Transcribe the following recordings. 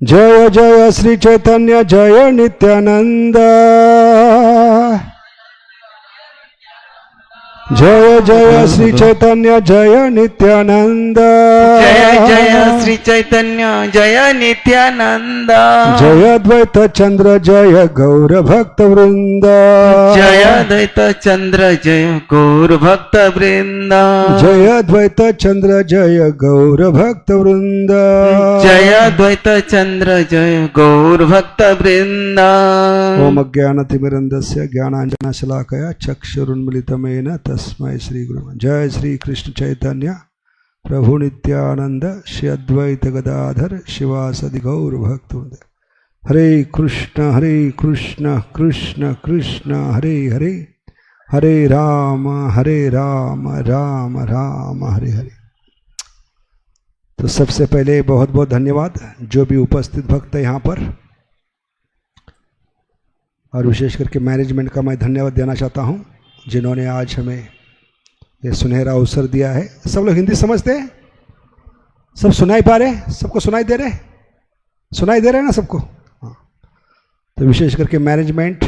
जय जय श्री चैतन्य जय नित्यानंद जय जय श्री चैतन्य जय नित्यानंद जय जय श्री चैतन्य जय नित्यानंद जय अद्वैत चंद्र जय गौर भक्त वृंद जय अद्वैत चंद्र जय गौर भक्त वृंद जय अद्वैत चंद्र जय गौर भक्त वृंद जय अद्वैत चंद्र जय गौर भक्त वृंद ओम ज्ञानतिमिरन्दस्य ज्ञानाञ्जनशलाकया चक्षुरुन्मिलितमेन तस्मै श्री गुरु जय श्री कृष्ण चैतन्य प्रभु नित्यानंद श्री अद्वैत गदाधर शिवासदि गौर भक्तवृंद हरे कृष्ण कृष्ण कृष्ण हरे हरे हरे राम राम राम हरे हरे। तो सबसे पहले बहुत बहुत धन्यवाद जो भी उपस्थित भक्त है यहाँ पर, और विशेष करके मैनेजमेंट का मैं धन्यवाद देना चाहता हूँ जिन्होंने आज हमें ये सुनहरा अवसर दिया है। सब लोग हिंदी समझते हैं? सब सुनाई पा रहे? सबको सुनाई दे रहे? सुनाई दे रहे ना सबको? हाँ। तो विशेष करके मैनेजमेंट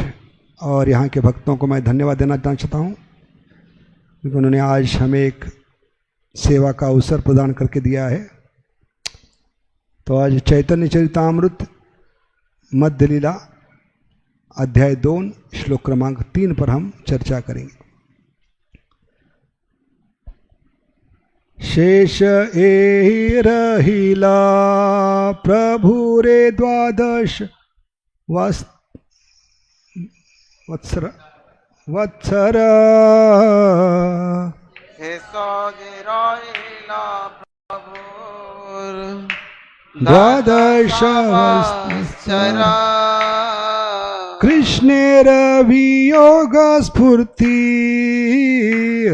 और यहाँ के भक्तों को मैं धन्यवाद देना चाहता हूँ क्योंकि उन्होंने आज हमें एक सेवा का अवसर प्रदान करके दिया है। तो आज चैतन्य चरितामृत मध्य लीला अध्याय 2 श्लोक क्रमांक 3 पर हम चर्चा करेंगे। शेष एहि रहिला प्रभु रे द्वादश वत्सर वत्सर द्वादश वत्सर कृष्णेर वियोग स्फूर्ति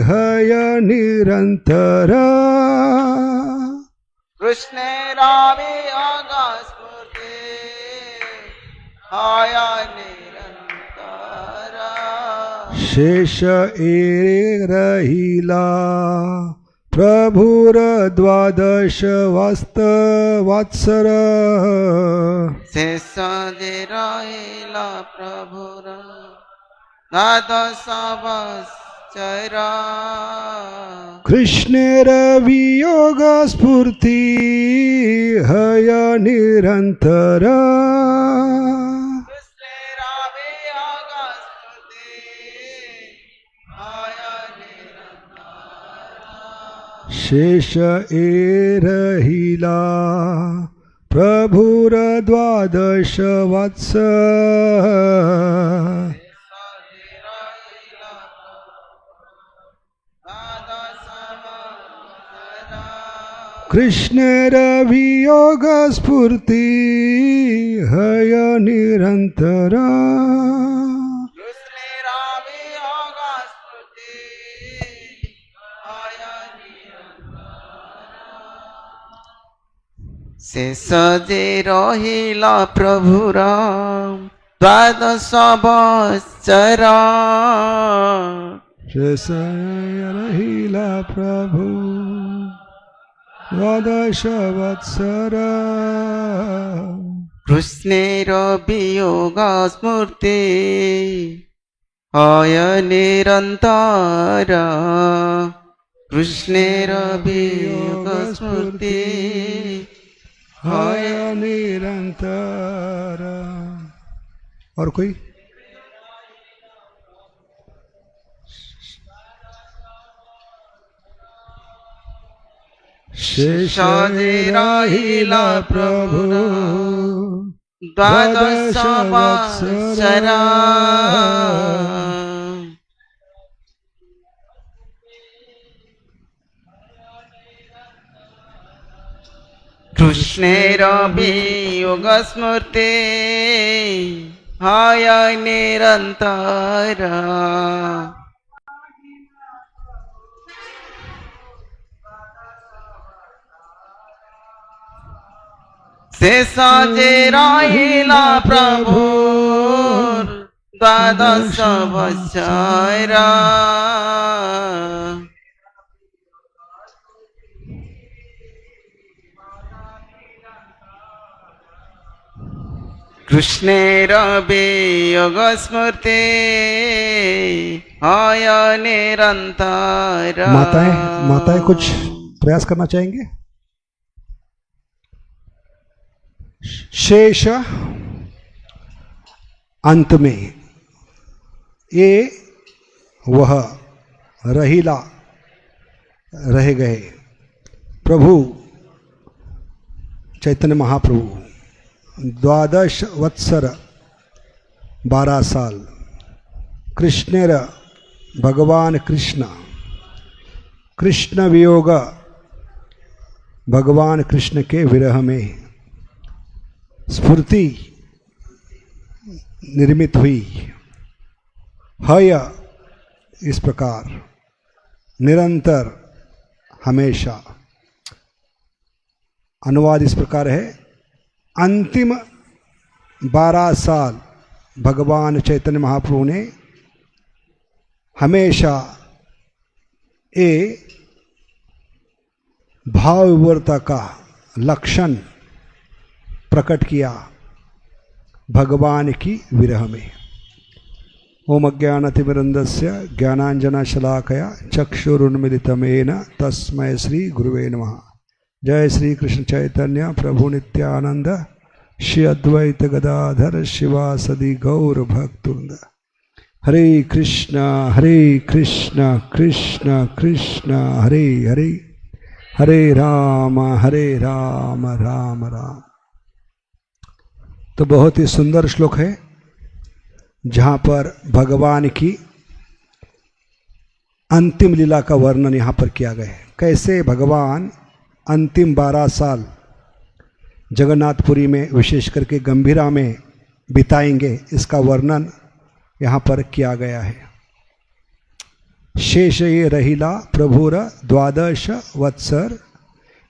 हय निरंतर कृष्णेर वियोग स्फूर्ति हय निरंतर शेष ए रहिला प्रभुर द्वादश वात्सर शेष जे रहिला प्रभुर द्वादश वात्सर कृष्णेर वियोग स्फूर्ति हय निरंतर कृष्णेर वियोग स्फूर्ति हय निरंतर शेष ए रहिला प्रभुर द्वादश वात्सर कृष्णेर वियोग स्फूर्ति हय निरंतर शेष जे रहिला प्रभुर द्वादश वात्सर शेष रहिला प्रभु द्वादश वात्सर कृष्णेर वियोग स्मृति हय निरंतर कृष्णेर वियोग स्मृति हय निरंतर। और कोई? शेष रहिला प्रभु द्वादश वात्सर कृष्णेर वियोग स्मृति हय निरंतर शेष जे रहिला प्रभु द्वादश वात्सर कृष्णेर वियोग स्मृति आय निरंतर। माताएं कुछ प्रयास करना चाहेंगे? शेष अंत में ये वह रहीला रह गए प्रभु चैतन्य महाप्रभु 12 वत्सर 12 साल कृष्णेर भगवान कृष्ण वियोग भगवान कृष्ण के विरह में स्फूर्ति निर्मित हुई हय इस प्रकार निरंतर हमेशा। अनुवाद इस प्रकार है, अंतिम 12 साल भगवान चैतन्य महाप्रभु ने हमेशा ये भाव विवरता का लक्षण प्रकट किया भगवान की विरह में। ओम अज्ञानतिमिरन्दस्य ज्ञानांजनशलाकया चक्षुरुन्मिलितमेन तस्मै श्री गुरुवे नमः। जय श्री कृष्ण चैतन्य प्रभु नित्यानंद श्री अद्वैत गदाधर शिवासदि गौर भक्तवृंद। हरे कृष्ण कृष्ण कृष्ण हरे हरे, हरे राम राम राम। तो बहुत ही सुंदर श्लोक है जहाँ पर भगवान की अंतिम लीला का वर्णन यहाँ पर किया गया है। कैसे भगवान अंतिम 12 साल जगन्नाथपुरी में विशेष करके गंभीरा में बिताएंगे, इसका वर्णन यहाँ पर किया गया है। शेष ये रहीला प्रभुर 12 वत्सर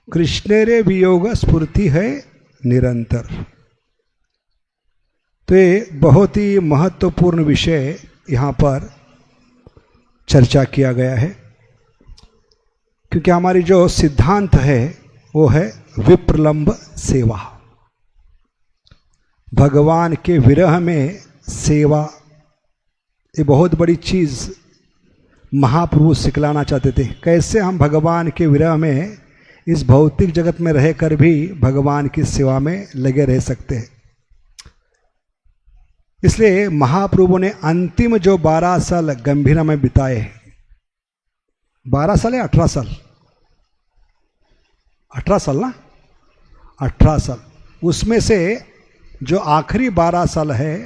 कृष्णेरे वियोग स्फूर्ति है निरंतर। तो ये बहुत ही महत्वपूर्ण विषय यहाँ पर चर्चा किया गया है, क्योंकि हमारी जो सिद्धांत है वो है विप्रलंब सेवा। भगवान के विरह में सेवा ये बहुत बड़ी चीज़ महाप्रभु सिखलाना चाहते थे। कैसे हम भगवान के विरह में इस भौतिक जगत में रहकर भी भगवान की सेवा में लगे रह सकते हैं। इसलिए महाप्रभु ने अंतिम जो 12 साल गंभीरा में बिताए, 12 साल या 18 साल, 18 साल ना, 18 साल, उसमें से जो आखिरी 12 साल है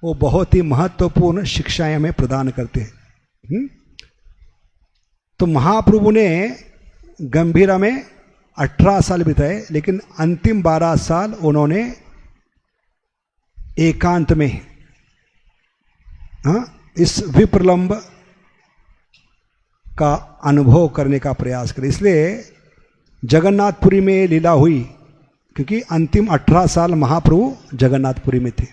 वो बहुत ही महत्वपूर्ण शिक्षाएं हमें प्रदान करते हैं। तो महाप्रभु ने गंभीरा में 18 साल बिताए, लेकिन अंतिम 12 साल उन्होंने एकांत में इस विप्रलंब का अनुभव करने का प्रयास करें। इसलिए जगन्नाथपुरी में लीला हुई, क्योंकि अंतिम 18 साल महाप्रभु जगन्नाथपुरी में थे।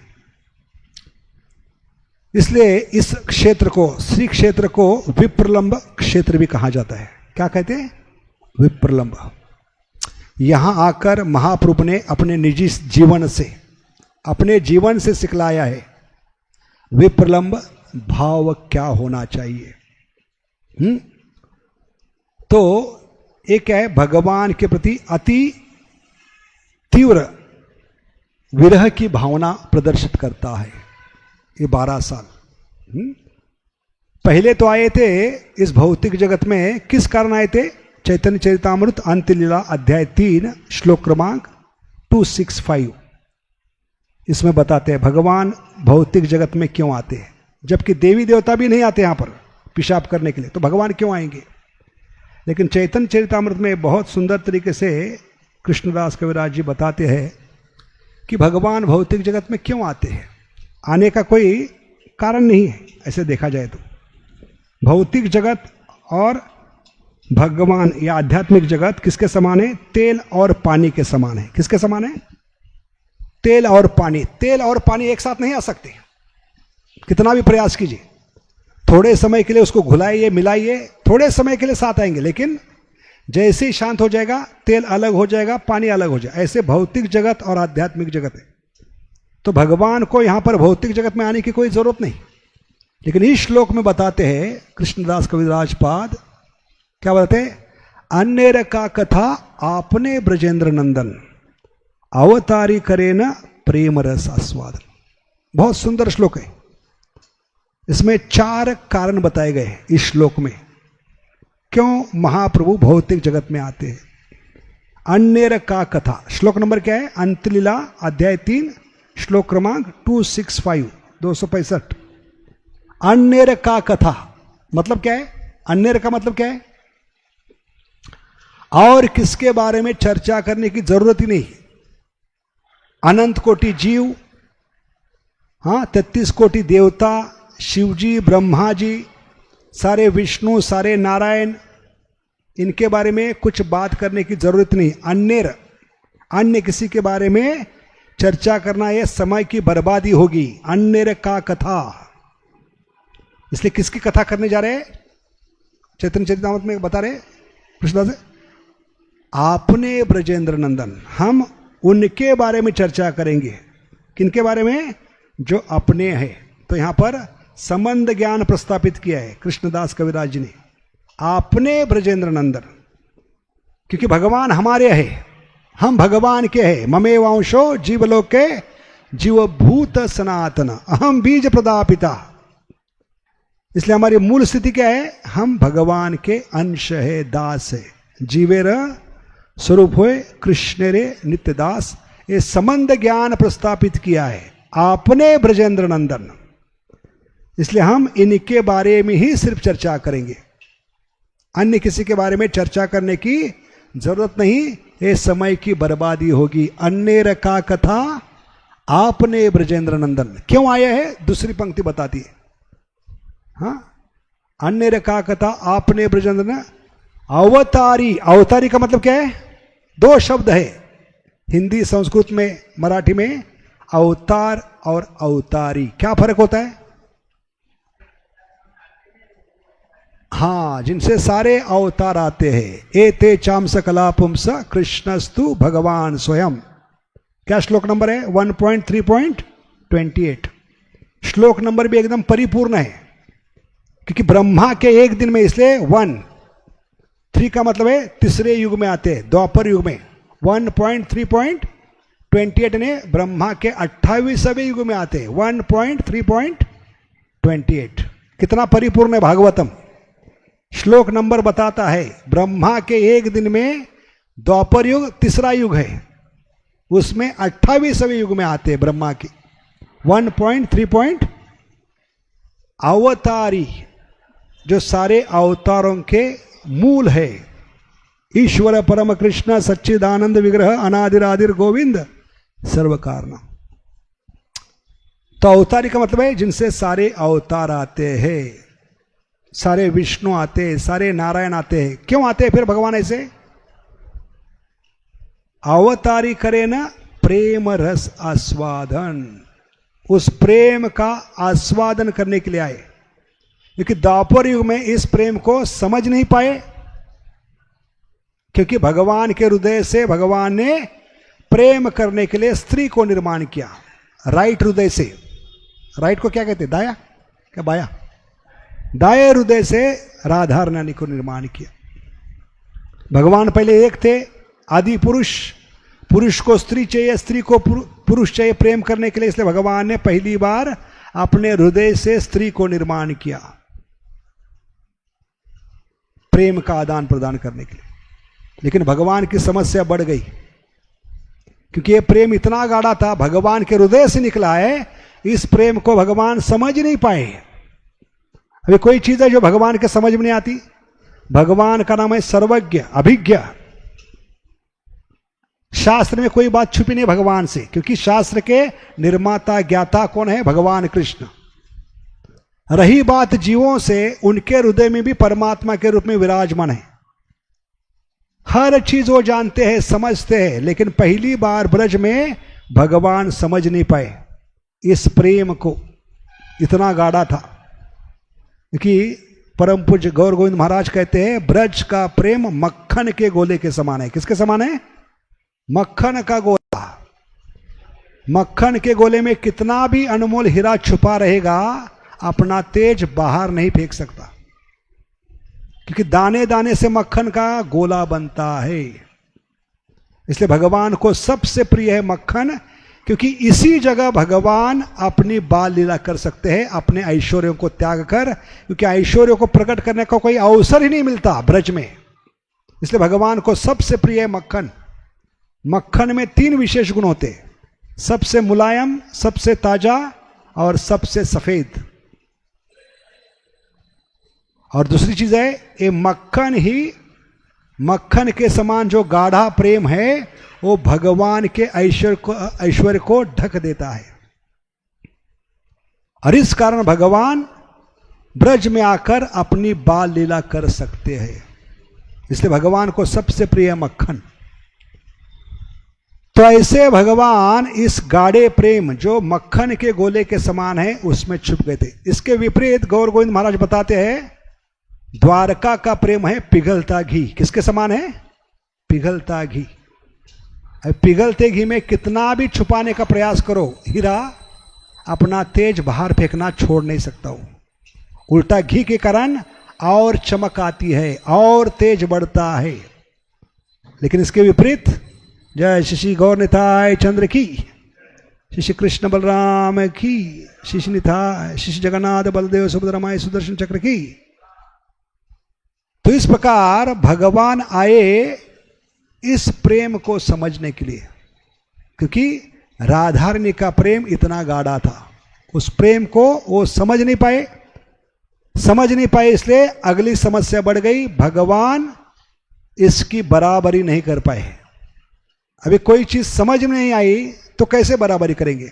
इसलिए इस क्षेत्र को, श्री क्षेत्र को विप्रलंब क्षेत्र भी कहा जाता है। क्या कहते हैं? विप्रलंब। यहां आकर महाप्रभु ने अपने निजी जीवन से, अपने जीवन से सिखलाया है विप्रलंब भाव क्या होना चाहिए। तो एक क्या है, भगवान के प्रति अति तीव्र विरह की भावना प्रदर्शित करता है ये 12 साल। पहले तो आए थे इस भौतिक जगत में, किस कारण आए थे? चैतन्य चरितामृत अंत लीला अध्याय 3 श्लोक क्रमांक 265, इसमें बताते हैं भगवान भौतिक जगत में क्यों आते हैं, जबकि देवी देवता भी नहीं आते यहाँ पर पेशाब करने के लिए, तो भगवान क्यों आएंगे? लेकिन चैतन्य चरितामृत में बहुत सुंदर तरीके से कृष्णदास कविराज जी बताते हैं कि भगवान भौतिक जगत में क्यों आते हैं। आने का कोई कारण नहीं है। ऐसे देखा जाए तो भौतिक जगत और भगवान या आध्यात्मिक जगत किसके समान है? तेल और पानी के समान है। किसके समान है? तेल और पानी। तेल और पानी एक साथ नहीं आ सकते, कितना भी प्रयास कीजिए। थोड़े समय के लिए उसको घुलाइए, मिलाइए, थोड़े समय के लिए साथ आएंगे, लेकिन जैसे ही शांत हो जाएगा तेल अलग हो जाएगा, पानी अलग हो जाएगा। ऐसे भौतिक जगत और आध्यात्मिक जगत है। तो भगवान को यहां पर भौतिक जगत में आने की कोई जरूरत नहीं। लेकिन इस श्लोक में बताते हैं कृष्णदास कविराज पाद, क्या बताते हैं? अन्य का कथा आपने ब्रजेंद्र नंदन, अवतारी करे न प्रेम रस आस्वादन। बहुत सुंदर श्लोक है। इसमें 4 कारण बताए गए हैं इस श्लोक में, क्यों महाप्रभु भौतिक जगत में आते हैं। अन्य का कथा, श्लोक नंबर क्या है? अंतलीला अध्याय 3 श्लोक क्रमांक 265, 265। अन्य का कथा मतलब क्या है? अन्य का मतलब क्या है? और किसके बारे में चर्चा करने की जरूरत ही नहीं। अनंत कोटि जीव, हाँ 33 कोटि देवता, शिवजी, ब्रह्मा जी, सारे विष्णु, सारे नारायण, इनके बारे में कुछ बात करने की जरूरत नहीं। अन्य किसी के बारे में चर्चा करना यह समय की बर्बादी होगी। अन्य का कथा, इसलिए किसकी कथा करने जा रहे हैं? चैतन्य चरितामृत में बता रहे कृष्णदास, आपने ब्रजेंद्र नंदन, हम उनके बारे में चर्चा करेंगे। किनके बारे में? जो अपने हैं। तो यहां पर संबंध ज्ञान प्रस्तापित किया है कृष्णदास कविराज जी ने, आपने ब्रजेंद्र नंदन, क्योंकि भगवान हमारे हैं, हम भगवान के हैं। ममे वांशो जीवलोके जीवभूत सनातन अहम बीज प्रदापिता। इसलिए हमारी मूल स्थिति क्या है? हम भगवान के अंश है, दास है। जीवेर स्वरूप होए कृष्ण रे नित्य दास, ये संबंध ज्ञान प्रस्तापित किया है आपने ब्रजेंद्र नंदन। इसलिए हम इनके बारे में ही सिर्फ चर्चा करेंगे, अन्य किसी के बारे में चर्चा करने की जरूरत नहीं, ये समय की बर्बादी होगी। अन्य का कथा आपने ब्रजेंद्र नंदन, क्यों आया है? दूसरी पंक्ति बताती है। हाँ, अन्य का कथा आपने ब्रजेंद्र नंदन अवतारी। अवतारी का मतलब क्या है? 2 शब्द है हिंदी, संस्कृत में, मराठी में, अवतार और अवतारी। क्या फर्क होता है? हाँ, जिनसे सारे अवतार आते हैं। एते चाम सकला पुंस कृष्णस्तु भगवान स्वयं। क्या श्लोक नंबर है? 1.3.28। श्लोक नंबर भी एकदम परिपूर्ण है, क्योंकि ब्रह्मा के एक दिन में, इसलिए 1.3 का मतलब है तीसरे युग में आते हैं, द्वापर युग में। 1.3.28 ने ब्रह्मा के 28वें युग में आते हैं। 1.3.28 कितना परिपूर्ण है भागवतम। श्लोक नंबर बताता है ब्रह्मा के एक दिन में द्वापर युग तीसरा युग है, उसमें 28वें युग में आते हैं ब्रह्मा के। 1.3. अवतारी, जो सारे अवतारों के मूल है। ईश्वर परम कृष्ण सच्चिदानंद विग्रह अनादिरादिर गोविंद सर्व कारण। तो अवतारी का मतलब है जिनसे सारे अवतार आते हैं, सारे विष्णु आते हैं, सारे नारायण आते हैं। क्यों आते हैं फिर भगवान ऐसे? अवतारी करे ना प्रेम रस आस्वादन, उस प्रेम का आस्वादन करने के लिए आए। क्योंकि द्वापर युग में इस प्रेम को समझ नहीं पाए, क्योंकि भगवान के हृदय से भगवान ने प्रेम करने के लिए स्त्री को निर्माण किया, राइट हृदय से। राइट को क्या कहते हैं? दाया, क्या बाया? दाएं हृदय से राधा रानी को निर्माण किया। भगवान पहले एक थे, आदि पुरुष। पुरुष को स्त्री चाहिए, स्त्री को पुरुष चाहिए प्रेम करने के लिए, इसलिए भगवान ने पहली बार अपने हृदय से स्त्री को निर्माण किया प्रेम का आदान प्रदान करने के लिए। लेकिन भगवान की समस्या बढ़ गई, क्योंकि ये प्रेम इतना गाढ़ा था, भगवान के हृदय से निकला है, इस प्रेम को भगवान समझ नहीं पाए। अभी कोई चीज है जो भगवान के समझ में नहीं आती। भगवान का नाम है सर्वज्ञ, अभिज्ञ। शास्त्र में कोई बात छुपी नहीं भगवान से, क्योंकि शास्त्र के निर्माता ज्ञाता कौन है? भगवान कृष्ण। रही बात जीवों से, उनके हृदय में भी परमात्मा के रूप में विराजमान है। हर चीज वो जानते हैं, समझते हैं, लेकिन पहली बार ब्रज में भगवान समझ नहीं पाए इस प्रेम को, इतना गाढ़ा था। क्योंकि परम पूज्य गौर गोविंद महाराज कहते हैं ब्रज का प्रेम मक्खन के गोले के समान है। किसके समान है? मक्खन का गोला। मक्खन के गोले में कितना भी अनमोल हीरा छुपा रहेगा, अपना तेज बाहर नहीं फेंक सकता, क्योंकि दाने दाने से मक्खन का गोला बनता है। इसलिए भगवान को सबसे प्रिय है मक्खन, क्योंकि इसी जगह भगवान अपनी बाल लीला कर सकते हैं, अपने ऐश्वर्यों को त्याग कर, क्योंकि ऐश्वर्यों को प्रकट करने का कोई अवसर ही नहीं मिलता ब्रज में। इसलिए भगवान को सबसे प्रिय है मक्खन। मक्खन में 3 विशेष गुण होते, सबसे मुलायम, सबसे ताजा और सबसे सफेद। और दूसरी चीज है, ये मक्खन ही, मक्खन के समान जो गाढ़ा प्रेम है वो भगवान के ऐश्वर्य को ढक देता है। और इस कारण भगवान ब्रज में आकर अपनी बाल लीला कर सकते हैं। इसलिए भगवान को सबसे प्रिय मक्खन। तो ऐसे भगवान इस गाढ़े प्रेम जो मक्खन के गोले के समान है उसमें छुप गए थे। इसके विपरीत गौर गोविंद महाराज बताते हैं, द्वारका का प्रेम है पिघलता घी। किसके समान है? पिघलता घी। पिघलते घी में कितना भी छुपाने का प्रयास करो, हीरा अपना तेज बाहर फेंकना छोड़ नहीं सकता हो। उल्टा घी के कारण और चमक आती है और तेज बढ़ता है। लेकिन इसके विपरीत, जय श्री गौर निताय चंद्र की, श्री कृष्ण बलराम की, श्री निताय, श्री जगन्नाथ बलदेव सुभद्रमाय सुदर्शन चक्र की। तो इस प्रकार भगवान आए इस प्रेम को समझने के लिए, क्योंकि राधारानी का प्रेम इतना गाढ़ा था, उस प्रेम को वो समझ नहीं पाए, इसलिए अगली समस्या बढ़ गई, भगवान इसकी बराबरी नहीं कर पाए। अभी कोई चीज समझ में नहीं आई तो कैसे बराबरी करेंगे?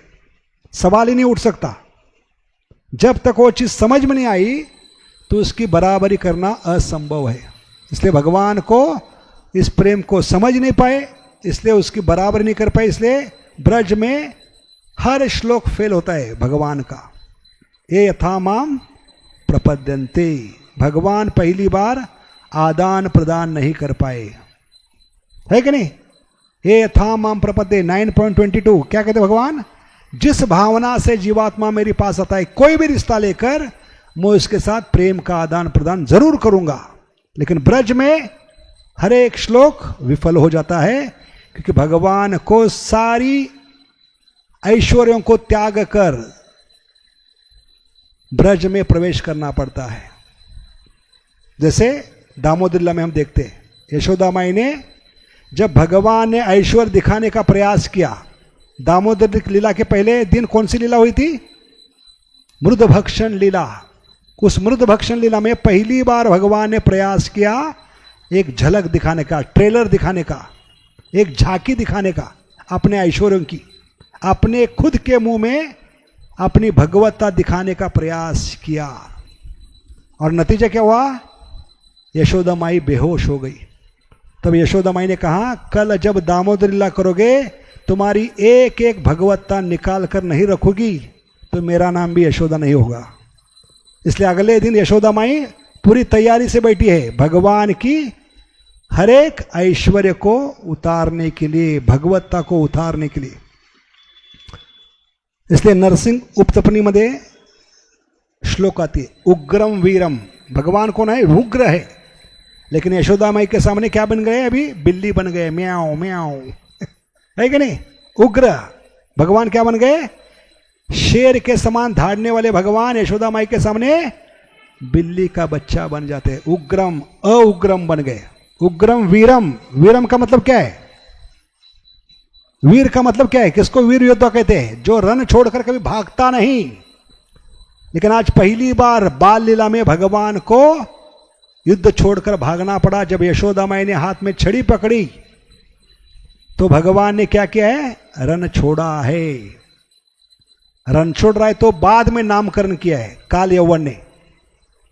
सवाल ही नहीं उठ सकता। जब तक वो चीज समझ में नहीं आई तो उसकी बराबरी करना असंभव है। इसलिए भगवान को इस प्रेम को समझ नहीं पाए, इसलिए उसकी बराबरी नहीं कर पाए। इसलिए ब्रज में हर श्लोक फेल होता है भगवान का। ये यथा माम प्रपद्यन्ते, भगवान पहली बार आदान प्रदान नहीं कर पाए, है कि नहीं? ये यथा माम प्रपद्ये 9.22 क्या कहते भगवान? जिस भावना से जीवात्मा मेरे पास आता है, कोई भी रिश्ता लेकर मैं उसके साथ प्रेम का आदान प्रदान जरूर करूंगा। लेकिन ब्रज में हर एक श्लोक विफल हो जाता है, क्योंकि भगवान को सारी ऐश्वर्यों को त्याग कर ब्रज में प्रवेश करना पड़ता है। जैसे दामोदर लीला में हम देखते हैं, यशोदा माई ने जब भगवान ने ऐश्वर्य दिखाने का प्रयास किया, दामोदर लीला के पहले दिन कौन सी लीला हुई थी? मृद भक्षण लीला। उस मृद भक्षण लीला में पहली बार भगवान ने प्रयास किया एक झलक दिखाने का, ट्रेलर दिखाने का, एक झांकी दिखाने का अपने ऐश्वर्यों की, अपने खुद के मुंह में अपनी भगवत्ता दिखाने का प्रयास किया। और नतीजा क्या हुआ? यशोदा माई बेहोश हो गई। तब यशोदा माई ने कहा, कल जब दामोदर लीला करोगे, तुम्हारी एक एक भगवत्ता निकाल कर नहीं रखोगी तो मेरा नाम भी यशोदा नहीं होगा। इसलिए अगले दिन यशोदा माई पूरी तैयारी से बैठी है भगवान की हर एक ऐश्वर्य को उतारने के लिए, भगवत्ता को उतारने के लिए। इसलिए नरसिंह उपतपनी मध्ये श्लोक आती है, उग्रम वीरम। भगवान कौन है? उग्र है। लेकिन यशोदा माई के सामने क्या बन गए? अभी बिल्ली बन गए, म्याओ म्याओ, है कि नहीं? उग्र भगवान क्या बन गए? शेर के समान धाड़ने वाले भगवान यशोदा माई के सामने बिल्ली का बच्चा बन जाते हैं। उग्रम अउग्रम बन गए। उग्रम वीरम। वीरम का मतलब क्या है? वीर का मतलब क्या है? किसको वीर योद्धा कहते हैं? जो रन छोड़कर कभी भागता नहीं। लेकिन आज पहली बार बाल लीला में भगवान को युद्ध छोड़कर भागना पड़ा। जब यशोदा माई ने हाथ में छड़ी पकड़ी तो भगवान ने क्या किया है? रन छोड़ा है। रन छोड़ रहा है तो बाद में नामकरण किया है काल यौवन ने,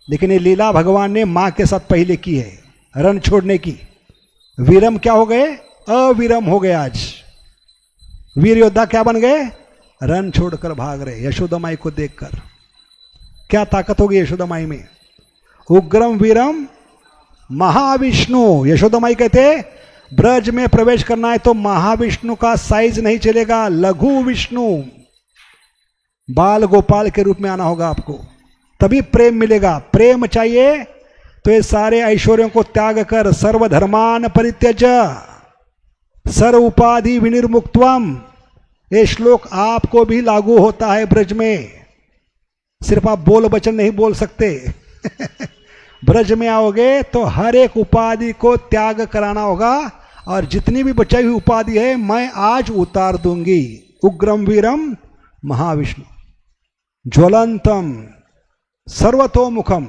लेकिन ये लीला भगवान ने मां के साथ पहले की है, रन छोड़ने की। वीरम क्या हो गए? अवीरम हो गए। आज वीर योद्धा क्या बन गए? रन छोड़कर भाग रहे यशोदा माई को देखकर। क्या ताकत होगी यशोदा माई में? उग्रम वीरम महाविष्णु। यशोदा माई कहते ब्रज में प्रवेश करना है तो महाविष्णु का साइज नहीं चलेगा, लघु विष्णु बाल गोपाल के रूप में आना होगा आपको, तभी प्रेम मिलेगा। प्रेम चाहिए तो ये सारे ऐश्वर्यों को त्याग कर सर्वधर्मान परित्यज सर्व उपाधि विनिर्मुक्तम, ये श्लोक आपको भी लागू होता है ब्रज में। सिर्फ आप बोल वचन नहीं बोल सकते ब्रज में आओगे तो हर एक उपाधि को त्याग कराना होगा, और जितनी भी बचाई हुई उपाधि है मैं आज उतार दूंगी। उग्रम वीरम महाविष्णु ज्वलंतम सर्वतोमुखम।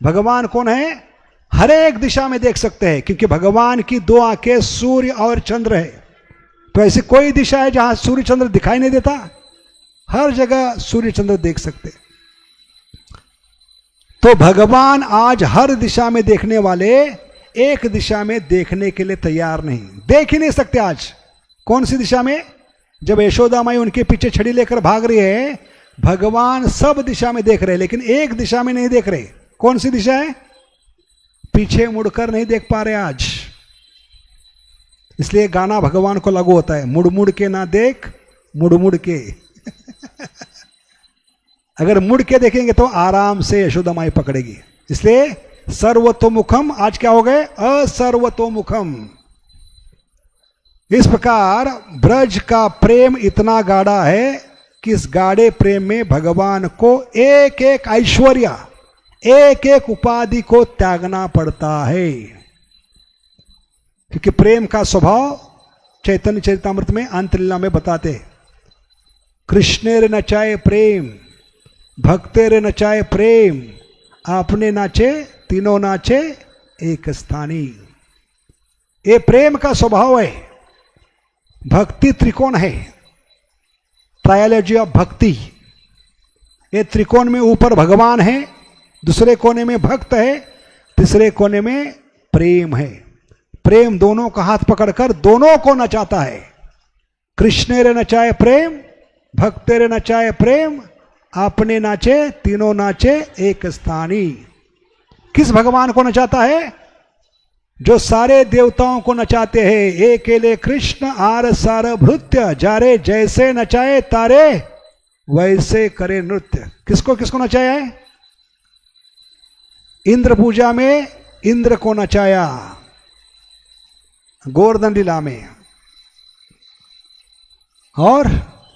भगवान कौन है? हर एक दिशा में देख सकते हैं, क्योंकि भगवान की दो आंखें सूर्य और चंद्र है। तो ऐसी कोई दिशा है जहां सूर्य चंद्र दिखाई नहीं देता? हर जगह सूर्य चंद्र देख सकते। तो भगवान आज हर दिशा में देखने वाले एक दिशा में देखने के लिए तैयार नहीं, देख ही नहीं सकते। आज कौन सी दिशा में? जब यशोदा माई उनके पीछे छड़ी लेकर भाग रही है, भगवान सब दिशा में देख रहे, लेकिन एक दिशा में नहीं देख रहे। कौन सी दिशा है? पीछे मुड़कर नहीं देख पा रहे आज। इसलिए गाना भगवान को लागू होता है, मुड़ मुड़ के ना देख, मुड़ मुड़ के अगर मुड़ के देखेंगे तो आराम से यशोदा माई पकड़ेगी। इसलिए सर्वतोमुखम आज क्या हो गए? असर्वतोमुखम। इस प्रकार ब्रज का प्रेम इतना गाढ़ा है कि इस गाढ़े प्रेम में भगवान को एक एक ऐश्वर्य, एक एक उपाधि को त्यागना पड़ता है, क्योंकि प्रेम का स्वभाव चैतन्य चरितामृत में अंतलीला में बताते। कृष्णेर नचाए प्रेम, भक्तेर नचाए प्रेम, आपने नाचे तीनों नाचे एक स्थानी। ये प्रेम का स्वभाव है। भक्ति त्रिकोण है, ट्रायोलॉजी ऑफ भक्ति। ये त्रिकोण में ऊपर भगवान है, दूसरे कोने में भक्त है, तीसरे कोने में प्रेम है। प्रेम दोनों का हाथ पकड़कर दोनों को नचाता है। कृष्णेर नचाए प्रेम, भक्तेर नचाए प्रेम, आपने नाचे तीनों नाचे एक स्थानी। किस भगवान को नचाता है? जो सारे देवताओं को नचाते हैं। एकेले कृष्ण आर सार भृत्य, जारे जैसे नचाए तारे वैसे करे नृत्य। किसको किसको नचाया है? इंद्र पूजा में इंद्र को नचाया, गोवर्धन लीला में, और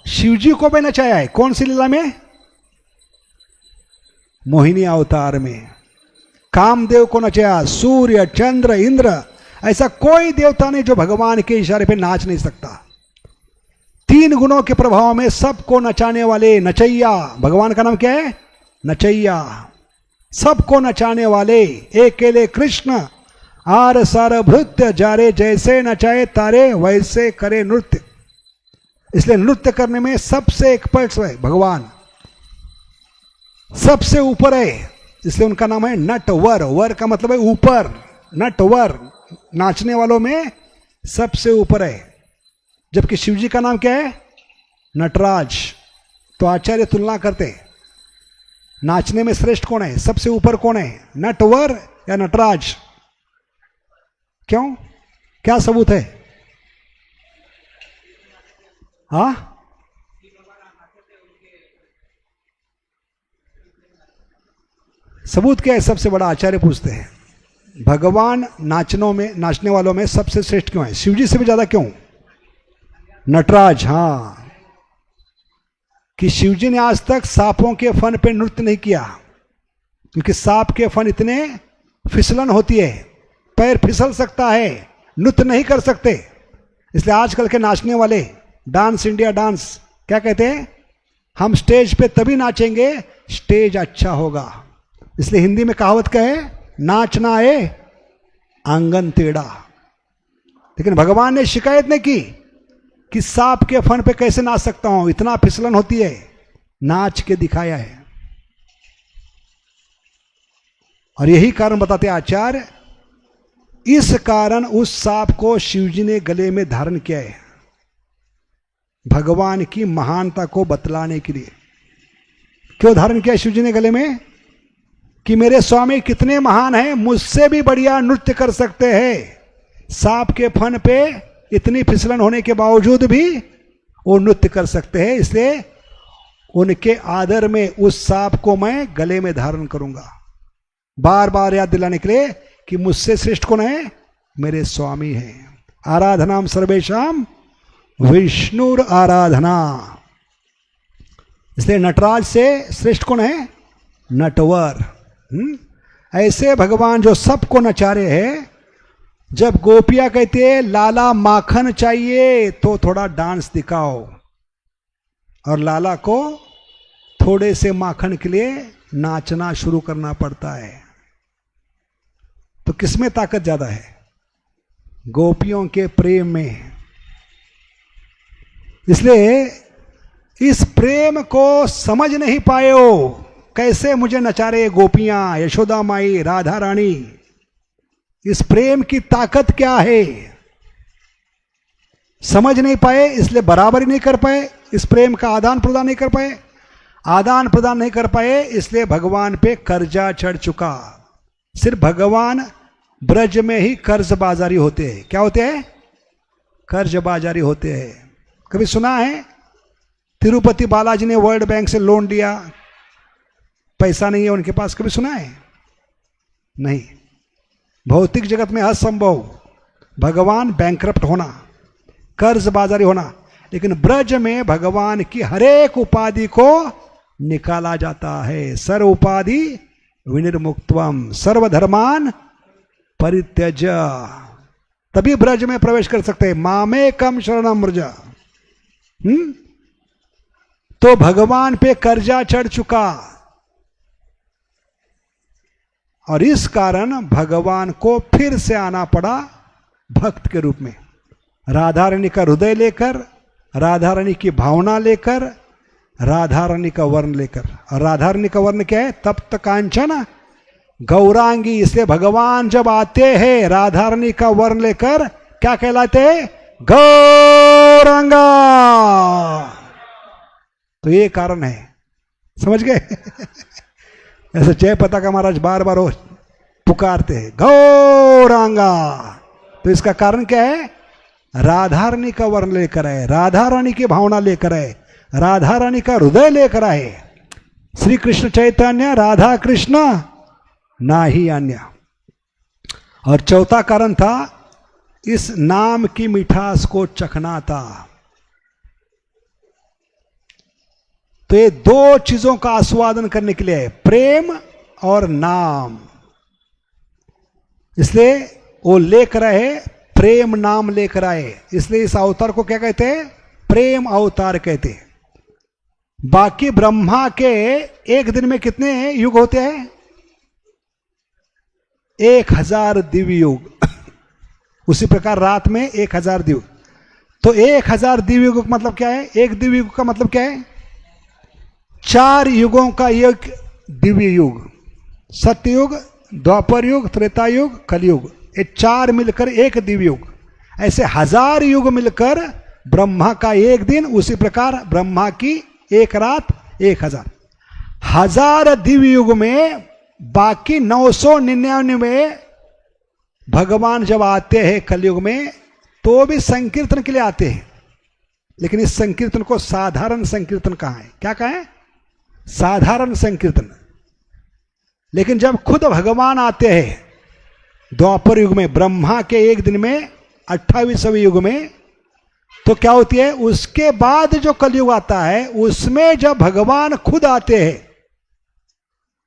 शिवजी को भी नचाया है। कौन सी लीला में? मोहिनी अवतार में। कामदेव को नचाया, सूर्य चंद्र इंद्र, ऐसा कोई देवता नहीं जो भगवान के इशारे पे नाच नहीं सकता। तीन गुणों के प्रभाव में सबको नचाने वाले नचैया। भगवान का नाम क्या है? नचैया। सबको नचाने वाले एकेले कृष्ण आर सार भृत्य, जारे जैसे नचाए तारे वैसे करे नृत्य। इसलिए नृत्य करने में सबसे एक्सपर्ट है भगवान, सबसे ऊपर है। इसलिए उनका नाम है नटवर। वर का मतलब है ऊपर, नटवर, नाचने वालों में सबसे ऊपर है। जबकि शिवजी का नाम क्या है? नटराज। तो आचार्य तुलना करते, नाचने में श्रेष्ठ कौन है, सबसे ऊपर कौन है, नटवर या नटराज? क्यों? क्या सबूत है? हाँ, सबूत क्या है? सबसे बड़ा आचार्य पूछते हैं भगवान नाचने वालों में सबसे श्रेष्ठ क्यों है? शिवजी से भी ज्यादा क्यों? नटराज। हाँ, कि शिवजी ने आज तक सांपों के फन पे नृत्य नहीं किया, क्योंकि सांप के फन इतने फिसलन होती है, पैर फिसल सकता है, नृत्य नहीं कर सकते। इसलिए आजकल के नाचने वाले डांस इंडिया डांस क्या कहते हैं? हम स्टेज पे तभी नाचेंगे स्टेज अच्छा होगा। इसलिए हिंदी में कहावत क्या है? नाचना आए आंगन टेढ़ा। लेकिन भगवान ने शिकायत नहीं की कि सांप के फन पे कैसे नाच सकता हूं, इतना फिसलन होती है, नाच के दिखाया है। और यही कारण बताते आचार्य, इस कारण उस सांप को शिवजी ने गले में धारण किया है, भगवान की महानता को बतलाने के लिए। क्यों धारण किया शिवजी ने गले में? कि मेरे स्वामी कितने महान हैं, मुझसे भी बढ़िया नृत्य कर सकते हैं, सांप के फन पे इतनी फिसलन होने के बावजूद भी वो नृत्य कर सकते हैं, इसलिए उनके आदर में उस सांप को मैं गले में धारण करूंगा। बार बार याद दिलाने के लिए कि मुझसे श्रेष्ठ कौन है, मेरे स्वामी हैं। आराधनाम सर्वेशाम विष्णुर आराधना। इसलिए नटराज से श्रेष्ठ कौन है, नटवर। ऐसे भगवान जो सबको नचारे हैं। जब गोपियां कहती है लाला माखन चाहिए तो थोड़ा डांस दिखाओ, और लाला को थोड़े से माखन के लिए नाचना शुरू करना पड़ता है। तो किसमें ताकत ज्यादा है, गोपियों के प्रेम में। इसलिए इस प्रेम को समझ नहीं पाए हो, कैसे मुझे नचा रहे गोपियां, यशोदा माई, राधा रानी। इस प्रेम की ताकत क्या है समझ नहीं पाए, इसलिए बराबरी नहीं कर पाए, इस प्रेम का आदान प्रदान नहीं कर पाए। आदान प्रदान नहीं कर पाए इसलिए भगवान पे कर्जा चढ़ चुका। सिर्फ भगवान ब्रज में ही कर्ज बाजारी होते हैं। क्या होते हैं, कर्ज बाजारी होते हैं। कभी सुना है तिरुपति बालाजी ने वर्ल्ड बैंक से लोन लिया, पैसा नहीं है उनके पास, कभी सुना है? नहीं। भौतिक जगत में असंभव भगवान बैंकरप्ट होना, कर्ज बाजारी होना, लेकिन ब्रज में भगवान की हरेक उपाधि को निकाला जाता है। सर्व उपाधि विनिर्मुक्तम सर्वधर्मान परित्यज, तभी ब्रज में प्रवेश कर सकते हैं। मामेकम शरणम व्रज। तो भगवान पे कर्जा चढ़ चुका, और इस कारण भगवान को फिर से आना पड़ा भक्त के रूप में, राधा रानी का हृदय लेकर, राधा रानी की भावना लेकर, राधा रानी का वर्ण लेकर। और राधा रानी का वर्ण क्या है, तप्त कांचन गौरांगी। इसलिए भगवान जब आते हैं राधा रानी का वर्ण लेकर, क्या कहलाते हैं, गौरांगा। तो ये कारण है, समझ गए? ऐसे जयपता का महाराज बार बार पुकारते हैं गौरांगा। तो इसका कारण क्या है, राधा रानी का वर्ण लेकर आए, राधा रानी की भावना लेकर आए, राधा रानी का हृदय लेकर आए। श्री कृष्ण चैतन्य राधा कृष्ण ना ही अन्य। और चौथा कारण था इस नाम की मिठास को चखना था। तो ये दो चीजों का आस्वादन करने के लिए है, प्रेम और नाम। इसलिए वो लेकर आए, प्रेम नाम लेकर आए। इसलिए इस अवतार को क्या कहते हैं, प्रेम अवतार कहते हैं। बाकी ब्रह्मा के एक दिन में कितने युग होते हैं, 1000 दिव्य युग। उसी प्रकार रात में 1000 दिव्य। तो 1000 दिव्य युग का मतलब क्या है, एक दिव्य युग का मतलब क्या है, 4 युगों का एक दिव्य युग। सत्ययुग, द्वापर युग, त्रेता युग, कलयुग, ये 4 मिलकर एक दिव्य युग। ऐसे 1000 युग मिलकर ब्रह्मा का एक दिन, उसी प्रकार ब्रह्मा की एक रात 1000। 1000 दिव्य युग में बाकी 999 भगवान जब आते हैं कलयुग में, तो भी संकीर्तन के लिए आते हैं। लेकिन इस संकीर्तन को साधारण संकीर्तन कहा है, क्या कहा है, साधारण संकीर्तन। लेकिन जब खुद भगवान आते हैं द्वापर युग में, ब्रह्मा के एक दिन में 28वें युग में, तो क्या होती है, उसके बाद जो कलयुग आता है उसमें जब भगवान खुद आते हैं।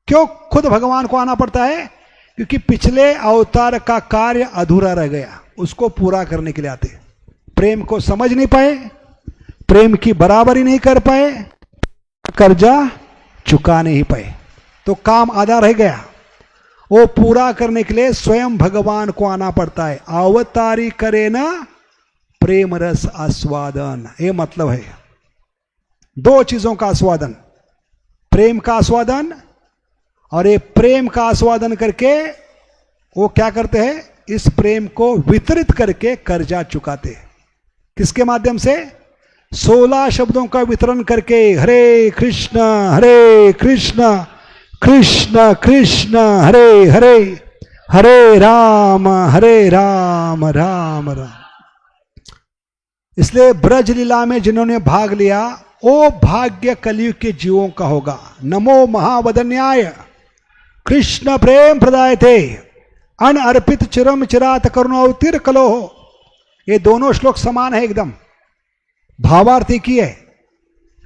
क्यों खुद भगवान को आना पड़ता है, क्योंकि पिछले अवतार का कार्य अधूरा रह गया, उसको पूरा करने के लिए आते। प्रेम को समझ नहीं पाए, प्रेम की बराबरी नहीं कर पाए, कर्जा चुका नहीं पाए, तो काम आधा रह गया। वो पूरा करने के लिए स्वयं भगवान को आना पड़ता है। अवतारी करे ना प्रेम रस आस्वादन, ये मतलब है। दो चीजों का आस्वादन, प्रेम का आस्वादन, और ये प्रेम का आस्वादन करके वो क्या करते हैं, इस प्रेम को वितरित करके कर्जा चुकाते हैं। किसके माध्यम से, 16 शब्दों का वितरण करके, हरे कृष्ण कृष्ण कृष्ण हरे हरे, हरे राम राम राम। इसलिए ब्रज लीला में जिन्होंने भाग लिया वो भाग्य कलयुग के जीवों का होगा। नमो महावदन्याय कृष्ण प्रेम प्रदाय थे अन अर्पित चिरम चिरात करुणावतीर कलो। ये दोनों श्लोक समान है एकदम, भावार्थ एक ही है।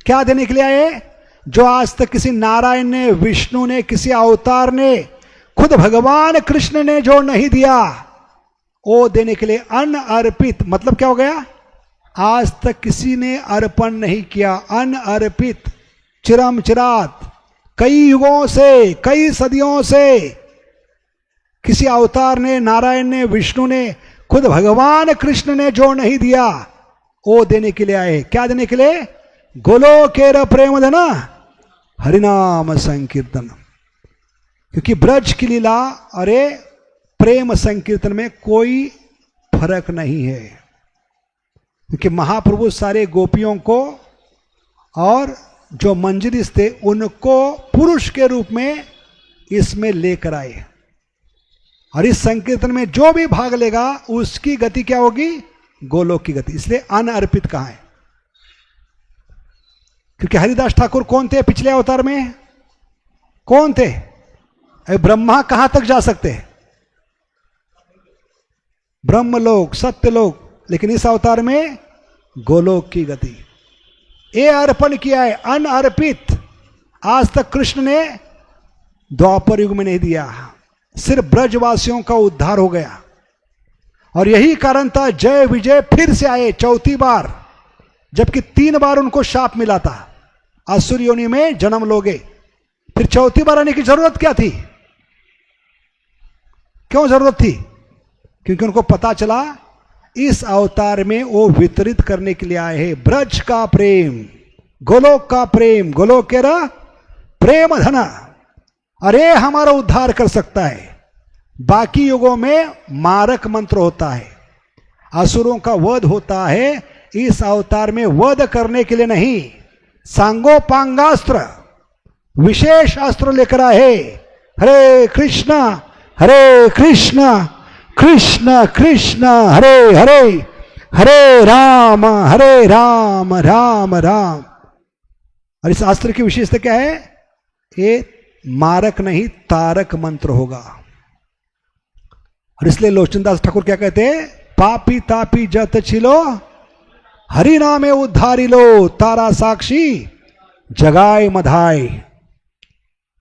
क्या देने के लिए आए? जो आज तक किसी नारायण ने, विष्णु ने, किसी अवतार ने, खुद भगवान कृष्ण ने जो नहीं दिया वो देने के लिए। अन अर्पित मतलब क्या हो गया? आज तक किसी ने अर्पण नहीं किया। अन अर्पित चिरम चिरात, कई युगों से, कई सदियों से किसी अवतार ने, नारायण ने, विष्णु ने, खुद भगवान कृष्ण ने जो नहीं दिया वो देने के लिए आए। क्या देने के लिए? गोलोकेर प्रेम धन हरिनाम संकीर्तन। क्योंकि ब्रज की लीला और प्रेम संकीर्तन में कोई फर्क नहीं है। क्योंकि महाप्रभु सारे गोपियों को और जो मंजरीस थे उनको पुरुष के रूप में इसमें लेकर आए। और इस संकीर्तन में जो भी भाग लेगा उसकी गति क्या होगी? गोलोक की गति। इसलिए अनअर्पित कहां है? क्योंकि हरिदास ठाकुर कौन थे पिछले अवतार में? कौन थे? ब्रह्मा कहां तक जा सकते? ब्रह्मलोक, सत्यलोक। लेकिन इस अवतार में गोलोक की गति। ये अर्पण किया है अनअर्पित। आज तक कृष्ण ने द्वापर युग में नहीं दिया, सिर्फ ब्रजवासियों का उद्धार हो गया। और यही कारण था जय विजय फिर से आए चौथी बार, जबकि 3 बार उनको शाप मिला था, असुर योनि में जन्म लोगे। फिर चौथी बार आने की जरूरत क्या थी? क्यों जरूरत थी? क्योंकि उनको पता चला इस अवतार में वो वितरित करने के लिए आए हैं ब्रज का प्रेम, गोलोक का प्रेम, गोलोकेरा प्रेम धना। अरे हमारा उद्धार कर सकता है। बाकी युगों में मारक मंत्र होता है, असुरों का वध होता है। इस अवतार में वध करने के लिए नहीं, सांगोपांगास्त्र, विशेष अस्त्र लेकर आए। हरे कृष्णा कृष्ण कृष्ण हरे हरे, हरे राम राम राम। और इस अस्त्र की विशेषता क्या है? ये मारक नहीं तारक मंत्र होगा। और इसलिए लोचनदास ठाकुर क्या कहते हैं? पापी तापी जत छिलो हरि नामे उद्धारी लो, तारा साक्षी जगाए मधाई।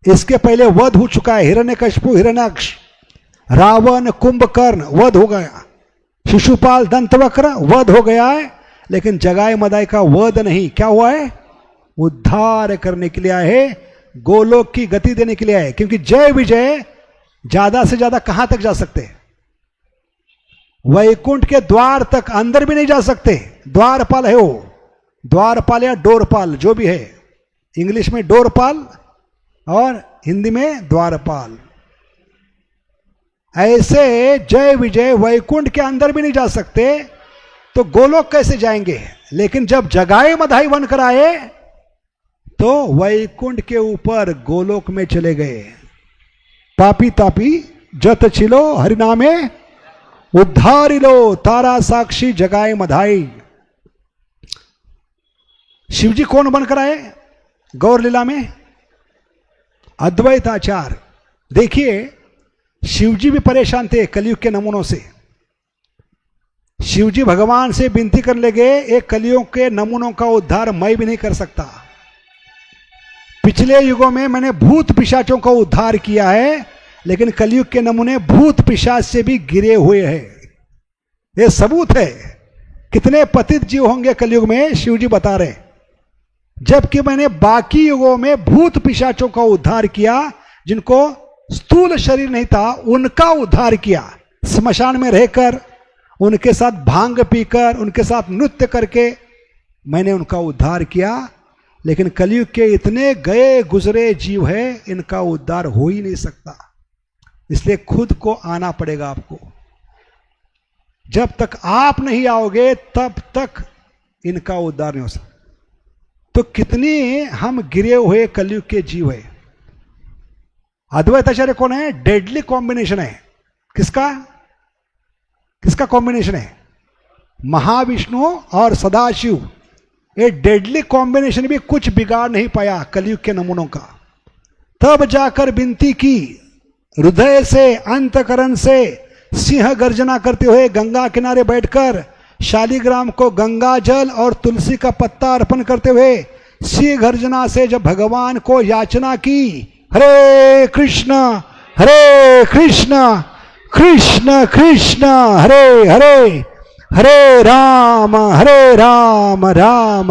इसके पहले वध हो चुका है। हिरण्यकशिपु, हिरण्याक्ष, रावण, कुंभकर्ण वध हो गया। शिशुपाल, दंतवक्र वध हो गया है। लेकिन जगाए मदाई का वध नहीं। क्या हुआ है? उद्धार करने के लिए आए, गोलोक की गति देने के लिए आए। क्योंकि जय विजय ज्यादा से ज्यादा कहां तक जा सकते? वैकुंठ के द्वार तक, अंदर भी नहीं जा सकते। द्वारपाल है वो, द्वारपाल या डोरपाल जो भी है। इंग्लिश में डोरपाल और हिंदी में द्वारपाल। ऐसे जय विजय वैकुंठ के अंदर भी नहीं जा सकते, तो गोलोक कैसे जाएंगे? लेकिन जब जगाए मधाई बनकर आए तो वैकुंठ के ऊपर गोलोक में चले गए। पापी तापी जत छिलो हरिनामे उद्धारी लो, तारा साक्षी जगाए मधाई। शिवजी कौन बनकर आए गौर लीला में? अद्वैताचार्य। देखिए शिवजी भी परेशान थे कलयुग के नमूनों से। शिवजी भगवान से विनती करने लगे, एक कलयुग के नमूनों का उद्धार मैं भी नहीं कर सकता। पिछले युगों में मैंने भूत पिशाचों का उद्धार किया है, लेकिन कलयुग के नमूने भूत पिशाच से भी गिरे हुए हैं। ये सबूत है। कितने पतित जीव होंगे कलयुग में, शिवजी बता रहे। जबकि मैंने बाकी युगों में भूत पिशाचों का उद्धार किया, जिनको स्थूल शरीर नहीं था उनका उद्धार किया। स्मशान में रहकर, उनके साथ भांग पीकर, उनके साथ नृत्य करके मैंने उनका उद्धार किया। लेकिन कलयुग के इतने गए गुजरे जीव हैं, इनका उद्धार हो ही नहीं सकता। इसलिए खुद को आना पड़ेगा आपको। जब तक आप नहीं आओगे तब तक इनका उद्धार नहीं हो सकता। तो कितनी हम गिरे हुए कलयुग के जीव है। अद्वैताचार्य कौन है? डेडली कॉम्बिनेशन है। किसका किसका कॉम्बिनेशन है? महाविष्णु और सदाशिव। ये डेडली कॉम्बिनेशन भी कुछ बिगाड़ नहीं पाया कलयुग के नमूनों का। तब जाकर विनती की हृदय से, अंतकरण से, सिंह गर्जना करते हुए गंगा किनारे बैठकर शालिग्राम को गंगा जल और तुलसी का पत्ता अर्पण करते हुए सिंह गर्जना से जब भगवान को याचना की, हरे कृष्ण कृष्ण कृष्ण हरे हरे, हरे राम राम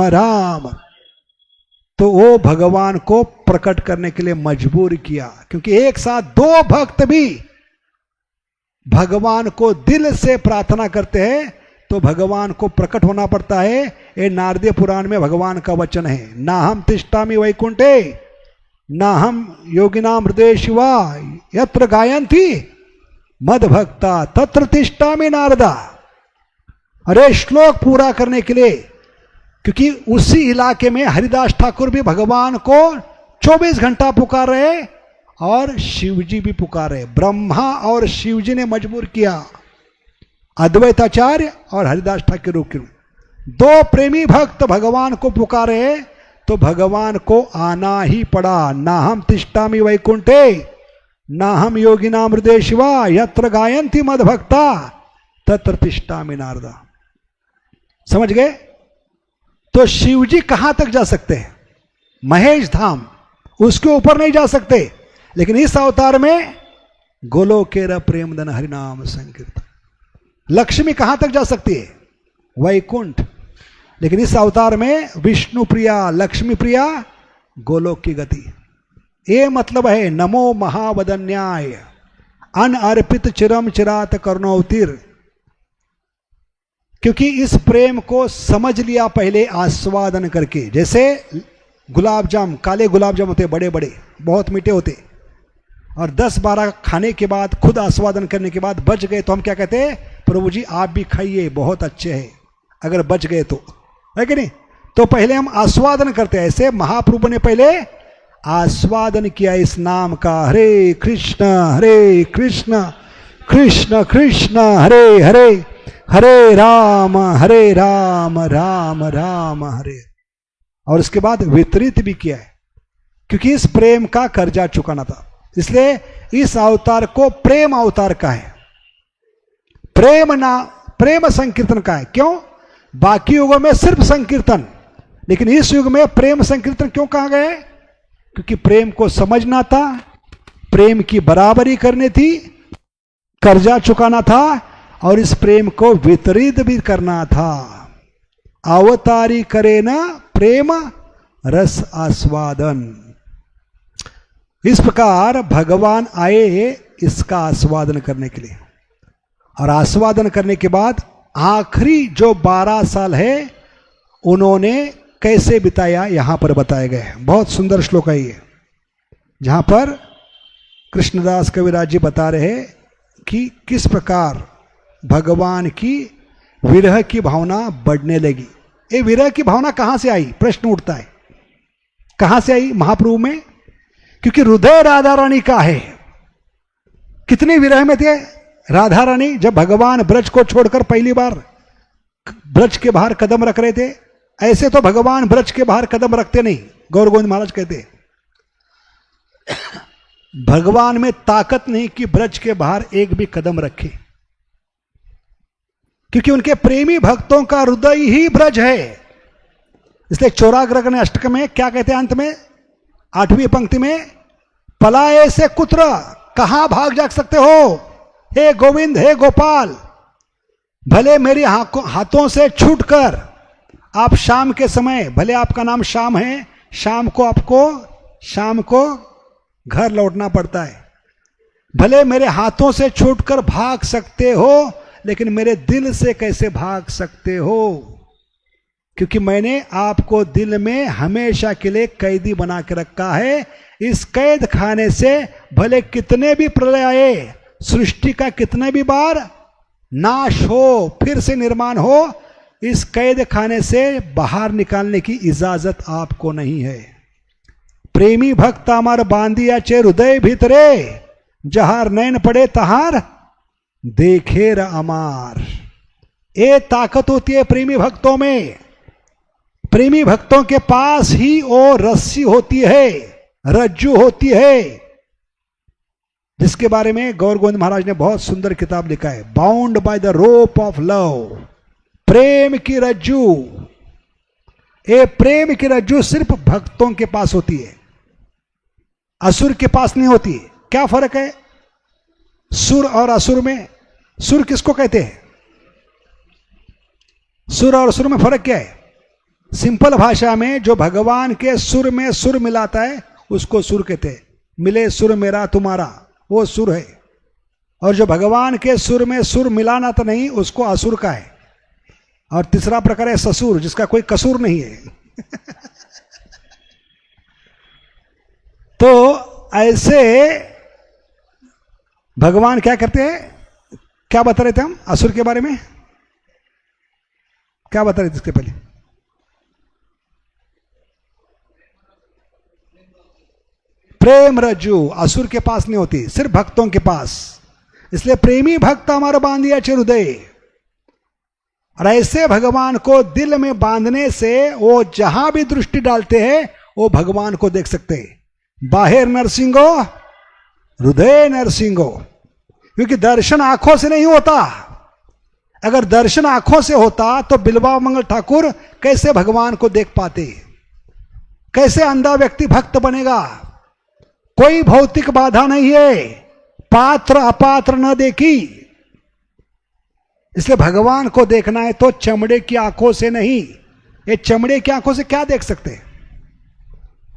राम, तो वो भगवान को प्रकट करने के लिए मजबूर किया। क्योंकि एक साथ दो भक्त भी भगवान को दिल से प्रार्थना करते हैं तो भगवान को प्रकट होना पड़ता है। ये नारदीय पुराण में भगवान का वचन है, ना हम तिष्ठामि वैकुंठे ना हम योगिनाम हृदय शिवा यत्र गायन्ति मद भक्ता तत्र तिष्ठामि नारदा। अरे श्लोक पूरा करने के लिए, क्योंकि उसी इलाके में हरिदास ठाकुर भी भगवान को 24 घंटा पुकार रहे और शिवजी भी पुकार रहे। ब्रह्मा और शिवजी ने मजबूर किया, अद्वैताचार्य और हरिदास ठाकुर के दो प्रेमी भक्त भगवान को पुकारे तो भगवान को आना ही पड़ा। ना हम तिष्ठामि वैकुंठे ना हम योगिनाम हृदय शिवा यत्र गायन्ति मद भक्ता तत्र तिष्ठामि नारदा। समझ गए? तो शिवजी कहां तक जा सकते हैं? महेश धाम, उसके ऊपर नहीं जा सकते। लेकिन इस अवतार में गोलोकेर प्रेम धन हरिनाम संकीर्तन। लक्ष्मी कहां तक जा सकती है? वैकुंठ। लेकिन इस अवतार में विष्णु प्रिया, लक्ष्मी प्रिया, गोलोक की गति। ये मतलब है नमो महावदन्याय अन अर्पित चिरम चिरात करुणोतिर। क्योंकि इस प्रेम को समझ लिया पहले आस्वादन करके। जैसे गुलाब जाम, काले गुलाब जाम होते बड़े बड़े, बहुत मीठे होते, और 10-12 खाने के बाद, खुद आस्वादन करने के बाद बच गए तो हम क्या कहते हैं? प्रभु जी आप भी खाइए, बहुत अच्छे हैं, अगर बच गए तो, है कि नहीं? तो पहले हम आस्वादन करते हैं। ऐसे महाप्रभु ने पहले आस्वादन किया इस नाम का, हरे कृष्ण कृष्ण कृष्ण हरे हरे, हरे राम राम राम हरे। और उसके बाद वितरित भी किया है, क्योंकि इस प्रेम का कर्जा चुकाना था। इसलिए इस अवतार को प्रेम अवतार का है, प्रेम संकीर्तन का है। क्यों? बाकी युगों में सिर्फ संकीर्तन, लेकिन इस युग में प्रेम संकीर्तन क्यों कहा गया है? क्योंकि प्रेम को समझना था, प्रेम की बराबरी करनी थी, कर्जा चुकाना था, और इस प्रेम को वितरित भी करना था। अवतारी करे ना प्रेम रस आस्वादन। इस प्रकार भगवान आए इसका आस्वादन करने के लिए, और आस्वादन करने के बाद आखिरी जो 12 साल है उन्होंने कैसे बिताया यहां पर बताया गया है। बहुत सुंदर श्लोक है ये, जहां पर कृष्णदास कविराज जी बता रहे कि किस प्रकार भगवान की विरह की भावना बढ़ने लगी। ये विरह की भावना कहां से आई? प्रश्न उठता है, कहां से आई महाप्रभु में? क्योंकि हृदय राधा रानी का है। कितनी विरह में थे राधा रानी जब भगवान ब्रज को छोड़कर पहली बार ब्रज के बाहर कदम रख रहे थे। ऐसे तो भगवान ब्रज के बाहर कदम रखते नहीं, गौर गोविंद महाराज कहते भगवान में ताकत नहीं कि ब्रज के बाहर एक भी कदम रखे, क्योंकि उनके प्रेमी भक्तों का हृदय ही ब्रज है। इसलिए चौराग्रह ने अष्टक में क्या कहते हैं अंत में, 8वीं पंक्ति में, पलाए से कुत्र, कहां भाग जा सकते हो हे गोविंद, हे गोपाल, भले मेरे हाथों से छूटकर आप शाम के समय, भले आपका नाम श्याम है, शाम को घर लौटना पड़ता है, भले मेरे हाथों से छूटकर भाग सकते हो, लेकिन मेरे दिल से कैसे भाग सकते हो? क्योंकि मैंने आपको दिल में हमेशा के लिए कैदी बना के रखा है। इस कैद खाने से भले कितने भी प्रलय आए, सृष्टि का कितने भी बार नाश हो, फिर से निर्माण हो, इस कैद खाने से बाहर निकालने की इजाजत आपको नहीं है। प्रेमी भक्त अमर बांधिया चे हृदय भीतरे, जहार नैन पड़े तहार देखे र अमार। ये ताकत होती है प्रेमी भक्तों में। प्रेमी भक्तों के पास ही वो रस्सी होती है, रज्जू होती है, जिसके बारे में गौर गोविंद महाराज ने बहुत सुंदर किताब लिखा है, bound by the rope of love. प्रेम की रज्जू, ये प्रेम की रज्जू सिर्फ भक्तों के पास होती है, असुर के पास नहीं होती। क्या फर्क है सुर और असुर में? सुर किसको कहते हैं? सुर और असुर में फर्क क्या है? सिंपल भाषा में जो भगवान के सुर में सुर मिलाता है उसको सुर कहते हैं। मिले सुर मेरा तुम्हारा, वो सुर है। और जो भगवान के सुर में सुर मिलाना तो नहीं, उसको असुर का है। और तीसरा प्रकार है ससुर, जिसका कोई कसूर नहीं है। तो ऐसे भगवान क्या करते हैं? क्या बता रहे थे हम असुर के बारे में? क्या बता रहे थे इसके पहले? प्रेम रज्जू असुर के पास नहीं होती, सिर्फ भक्तों के पास। इसलिए प्रेमी भक्त हमारा बांधिया हृदय। और ऐसे भगवान को दिल में बांधने से वो जहां भी दृष्टि डालते हैं वो भगवान को देख सकते हैं। बाहर नरसिंहो हृदय नरसिंहो। क्योंकि दर्शन आंखों से नहीं होता। अगर दर्शन आंखों से होता तो बिल्वा मंगल ठाकुर कैसे भगवान को देख पाते? कैसे अंधा व्यक्ति भक्त बनेगा? कोई भौतिक बाधा नहीं है, पात्र अपात्र न देखी। इसलिए भगवान को देखना है तो चमड़े की आंखों से नहीं। ये चमड़े की आंखों से क्या देख सकते हैं?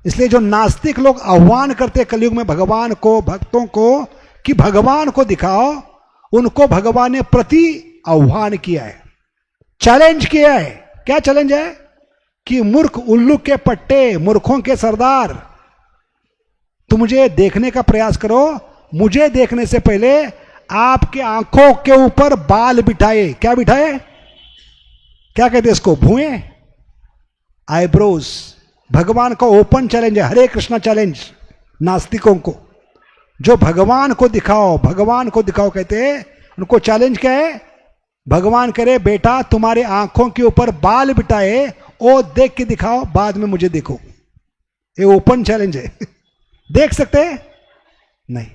इसलिए जो नास्तिक लोग आह्वान करते कलयुग में भगवान को, भक्तों को, कि भगवान को दिखाओ, उनको भगवान ने प्रति आह्वान किया है, चैलेंज किया है। क्या चैलेंज है? कि मूर्ख उल्लू के पट्टे, मूर्खों के सरदार, तुम मुझे देखने का प्रयास करो। मुझे देखने से पहले आपके आंखों के ऊपर बाल बिठाए। क्या बिठाए? क्या कहते हैं इसको? भुएं, आईब्रोज। भगवान का ओपन चैलेंज है, हरे कृष्णा चैलेंज नास्तिकों को। जो भगवान को दिखाओ, भगवान को दिखाओ कहते हैं, उनको चैलेंज क्या है? भगवान करे बेटा तुम्हारे आंखों के ऊपर बाल बिठाए, ओ देख के दिखाओ, बाद में मुझे देखो। ये ओपन चैलेंज है। देख सकते हैं? नहीं।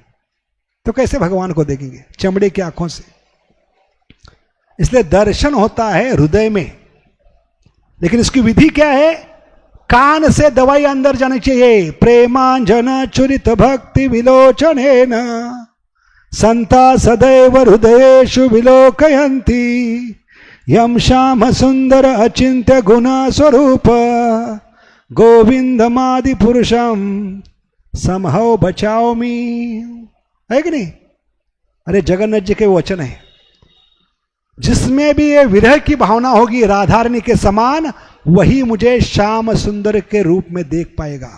तो कैसे भगवान को देखेंगे? चमड़े की आंखों से। इसलिए दर्शन होता है हृदय में। लेकिन इसकी विधि क्या है? कान से दवाई अंदर जानी चाहिए। प्रेमांजन चुरित भक्ति विलोचनेन संता सदैव हृदयेषु विलोकयन्ति यम श्याम सुंदर अचिंत्य गुण स्वरूप गोविंदमादि पुरुषम समहौ बचाओ मी। है कि नहीं? अरे जगन्नाथ जी के वचन है। जिसमें भी ये विरह की भावना होगी राधारणी के समान, वही मुझे श्याम सुंदर के रूप में देख पाएगा।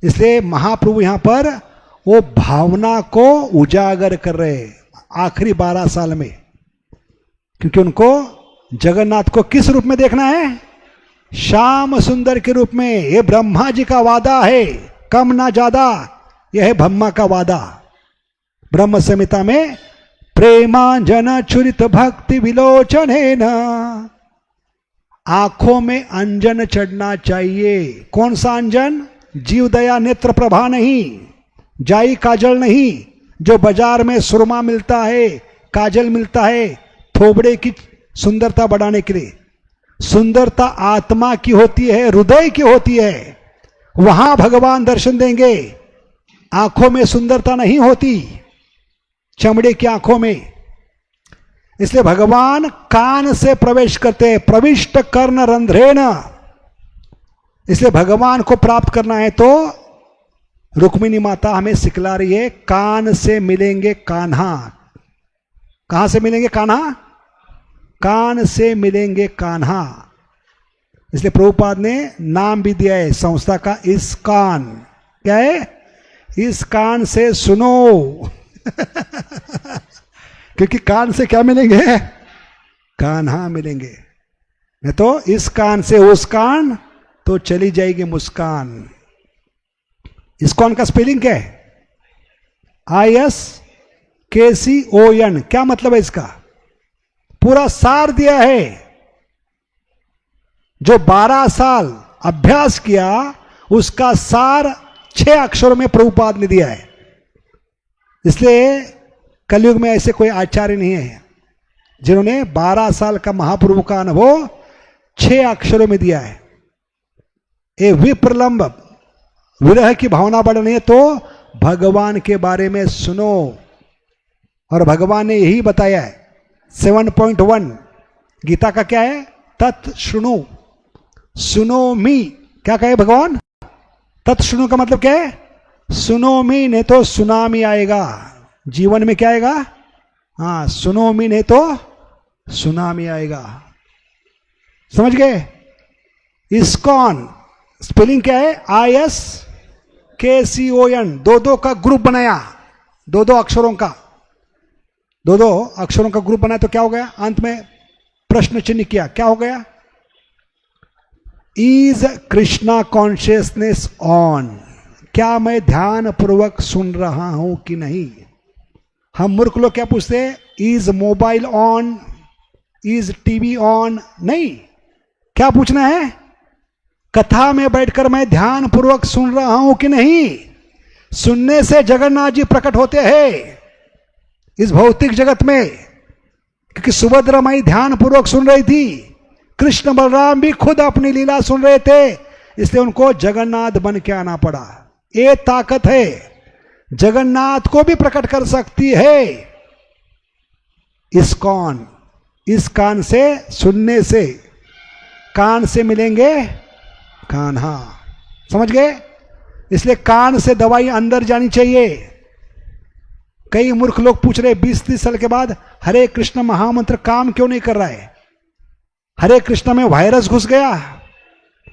इसलिए महाप्रभु यहां पर वो भावना को उजागर कर रहे आखिरी 12 साल में, क्योंकि उनको जगन्नाथ को किस रूप में देखना है? श्याम सुंदर के रूप में। ये ब्रह्मा जी का वादा है, कम ना ज्यादा। यह है ब्रह्मा का वादा। ब्रह्म संहिता में प्रेमांजन चुरित भक्ति विलोचनेन, आंखों में अंजन चढ़ना चाहिए। कौन सा अंजन? जीव दया नेत्र प्रभा नहीं, जाई काजल नहीं, जो बाजार में सुरमा मिलता है, काजल मिलता है थोबड़े की सुंदरता बढ़ाने के लिए। सुंदरता आत्मा की होती है, हृदय की होती है। वहां भगवान दर्शन देंगे। आंखों में सुंदरता नहीं होती, चमड़े की आंखों में। इसलिए भगवान कान से प्रवेश करते हैं, प्रविष्ट कर्ण रंध्रेण। इसलिए भगवान को प्राप्त करना है तो रुक्मिणी माता हमें सिखला रही है, कान से मिलेंगे कान्हा। कहां से मिलेंगे कान्हा? कान से मिलेंगे कान्हा। इसलिए प्रभुपाद ने नाम भी दिया है संस्था का, इस कान। क्या है? इस कान से सुनो। क्योंकि कान से क्या मिलेंगे? कान्हा मिलेंगे। नहीं तो इस कान से उस कान तो चली जाएगी मुस्कान। इस कान का स्पेलिंग क्या है? IS KCON, क्या मतलब है इसका? पूरा सार दिया है। जो 12 साल अभ्यास किया उसका सार 6 अक्षरों में प्रभुपाद ने दिया है। इसलिए कलयुग में ऐसे कोई आचार्य नहीं है जिन्होंने 12 साल का महाप्रभु का अनुभव 6 अक्षरों में दिया है। ए विप्रलंब, विरह की भावना बढ़नी है तो भगवान के बारे में सुनो, और भगवान ने यही बताया है। 7.1 गीता का क्या है? तत्शृणु, सुनो मी। क्या कहे भगवान? तत्शृणु का मतलब क्या है? सुनो मी, नहीं तो सुनामी आएगा जीवन में। क्या आएगा? हाँ, सुनो मी नहीं तो सुनामी आएगा। समझ गए? इस्कॉन स्पेलिंग क्या है? ISKCON, 2 का ग्रुप बनाया, 2 अक्षरों का, 2 अक्षरों का ग्रुप बनाया तो क्या हो गया? अंत में प्रश्न चिन्ह किया, क्या हो गया? Is Krishna consciousness on? क्या मैं ध्यान पूर्वक सुन रहा हूं कि नहीं? हम मूर्ख लोग क्या पूछते हैं? Is mobile on, is TV on? नहीं, क्या पूछना है? कथा में बैठकर मैं ध्यान पूर्वक सुन रहा हूं कि नहीं? सुनने से जगन्नाथ जी प्रकट होते हैं इस भौतिक जगत में, क्योंकि सुभद्रा माई ध्यान पूर्वक सुन रही थी, कृष्ण बलराम भी खुद अपनी लीला सुन रहे थे, इसलिए उनको जगन्नाथ बन के आना पड़ा। ये ताकत है, जगन्नाथ को भी प्रकट कर सकती है इस्कॉन। इस कान से सुनने से, कान से मिलेंगे कान्हा। समझ गए? इसलिए कान से दवाई अंदर जानी चाहिए। कई मूर्ख लोग पूछ रहे 20-30 साल के बाद हरे कृष्ण महामंत्र काम क्यों नहीं कर रहा है? हरे कृष्ण में वायरस घुस गया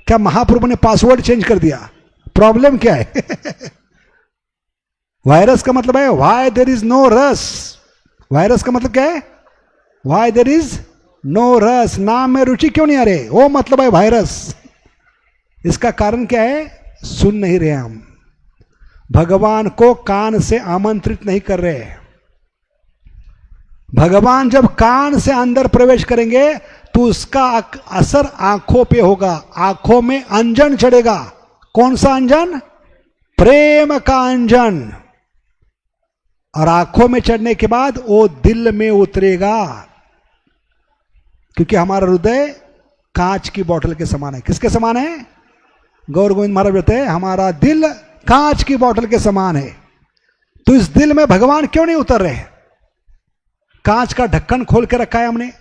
क्या? महाप्रभु ने पासवर्ड चेंज कर दिया? प्रॉब्लम क्या है? वायरस का मतलब है व्हाई देयर इज नो रस। वायरस का मतलब क्या है? व्हाई देयर इज नो रस। नाम में रुचि क्यों नहीं आ रही? वो मतलब है वायरस। इसका कारण क्या है? सुन नहीं रहे हम, भगवान को कान से आमंत्रित नहीं कर रहे। भगवान जब कान से अंदर प्रवेश करेंगे तो उसका असर आंखों पे होगा, आंखों में अंजन चढ़ेगा। कौन सा अंजन? प्रेम का अंजन। और आंखों में चढ़ने के बाद वो दिल में उतरेगा, क्योंकि हमारा हृदय कांच की बोतल के समान है। किसके समान है? गौर गोविंद महाराज बताते हैं हमारा दिल कांच की बोतल के समान है। तो इस दिल में भगवान क्यों नहीं उतर रहे? कांच का ढक्कन खोल के रखा है हमने,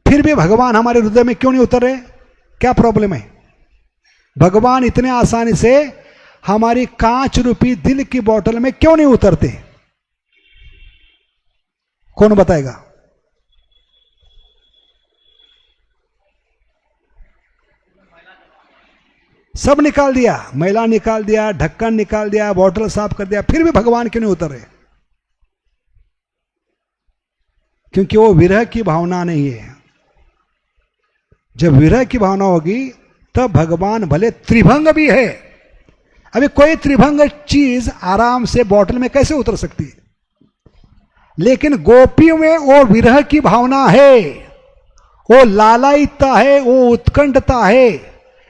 फिर भी भगवान हमारे हृदय में क्यों नहीं उतर रहे? क्या प्रॉब्लम है? भगवान इतने आसानी से हमारी कांच रूपी दिल की बोतल में क्यों नहीं उतरते? कौन बताएगा? सब निकाल दिया, मैला निकाल दिया, ढक्कन निकाल दिया, बोतल साफ कर दिया, फिर भी भगवान क्यों नहीं उतर रहे? क्योंकि वो विरह की भावना नहीं है। जब विरह की भावना होगी तब भगवान भले त्रिभंग भी है। अभी कोई त्रिभंग चीज आराम से बोतल में कैसे उतर सकती है? लेकिन गोपियों में वो विरह की भावना है, वो लालायिता है, वो उत्कंठता है।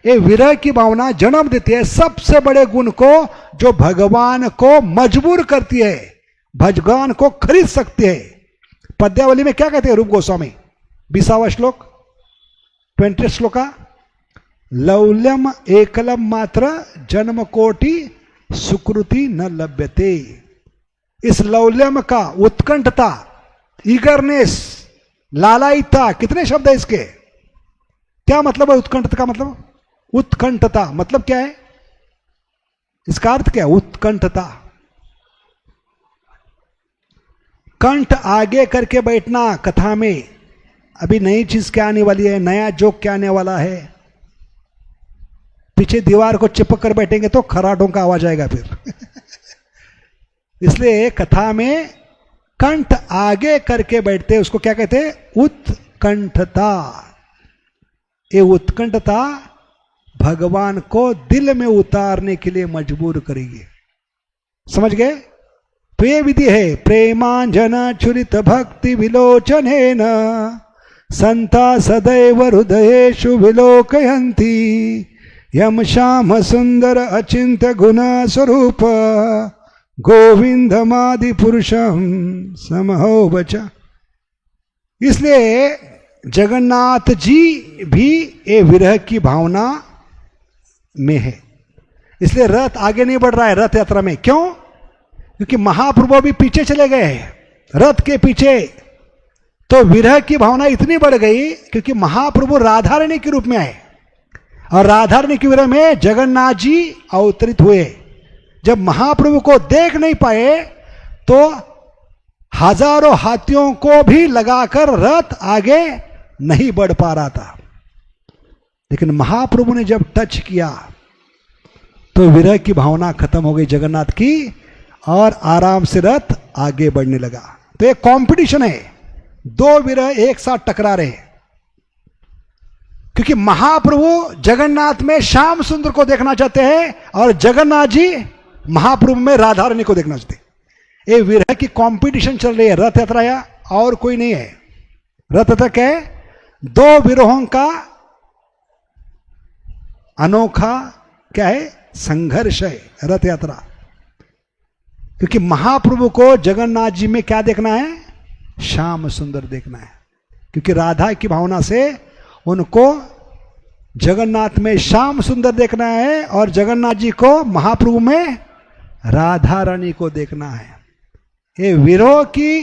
ये विरह की भावना जन्म देती है सबसे बड़े गुण को, जो भगवान को मजबूर करती है, भगवान को खरीद सकती है। पद्यावली में क्या कहते हैं रूप गोस्वामी? 20वां श्लोक, 20 श्लोका, लौल्यम एकलम मात्र जन्म कोटि सुकृति न लभ्यते। इस लौल्यम का, उत्कंठता, ईगरनेस, लालायिता, कितने शब्द है इसके? क्या मतलब है उत्कंठता का? मतलब उत्कंठता मतलब क्या है? इसका अर्थ क्या है? उत्कंठता, कंठ आगे करके बैठना कथा में। अभी नई चीज क्या आने वाली है, नया जोक क्या आने वाला है। पीछे दीवार को चिपक कर बैठेंगे तो खराटों का आवाज आएगा फिर। इसलिए कथा में कंठ आगे करके बैठते हैं, उसको क्या कहते हैं? उत्कंठता। ये उत्कंठता भगवान को दिल में उतारने के लिए मजबूर करेगी। समझ गए? तो ये विधि है, प्रेमांजन छुरित भक्ति विलोचनेन संता सदैव हृदयेषु विलोकयन्ति यम श्याम सुंदर अचिंत गुण स्वरूप गोविंदमादि पुरुषम समहो बचा। इसलिए जगन्नाथ जी भी ये विरह की भावना में है, इसलिए रथ आगे नहीं बढ़ रहा है रथ यात्रा में। क्यों? क्योंकि महाप्रभु भी पीछे चले गए रथ के पीछे। तो विरह की भावना इतनी बढ़ गई क्योंकि महाप्रभु राधा रानी के रूप में आए और राधा रानी के विरह में जगन्नाथ जी अवतरित हुए। जब महाप्रभु को देख नहीं पाए तो हजारों हाथियों को भी लगाकर रथ आगे नहीं बढ़ पा रहा था, लेकिन महाप्रभु ने जब टच किया तो विरह की भावना खत्म हो गई जगन्नाथ की और आराम से रथ आगे बढ़ने लगा। तो एक कंपटीशन है, दो विरह एक साथ टकरा रहे हैं क्योंकि महाप्रभु जगन्नाथ में श्याम सुंदर को देखना चाहते हैं और जगन्नाथ जी महाप्रभु में राधा रानी को देखना चाहते हैं। ये विरह की कंपटीशन चल रही है रथ यात्रा, या और कोई नहीं है। रथ यात्रा क्या है? दो विरहों का अनोखा क्या है? संघर्ष है रथ यात्रा। क्योंकि महाप्रभु को जगन्नाथ जी में क्या देखना है? श्याम सुंदर देखना है। क्योंकि राधा की भावना से उनको जगन्नाथ में श्याम सुंदर देखना है और जगन्नाथ जी को महाप्रभु में राधा रानी को देखना है। ये विरह की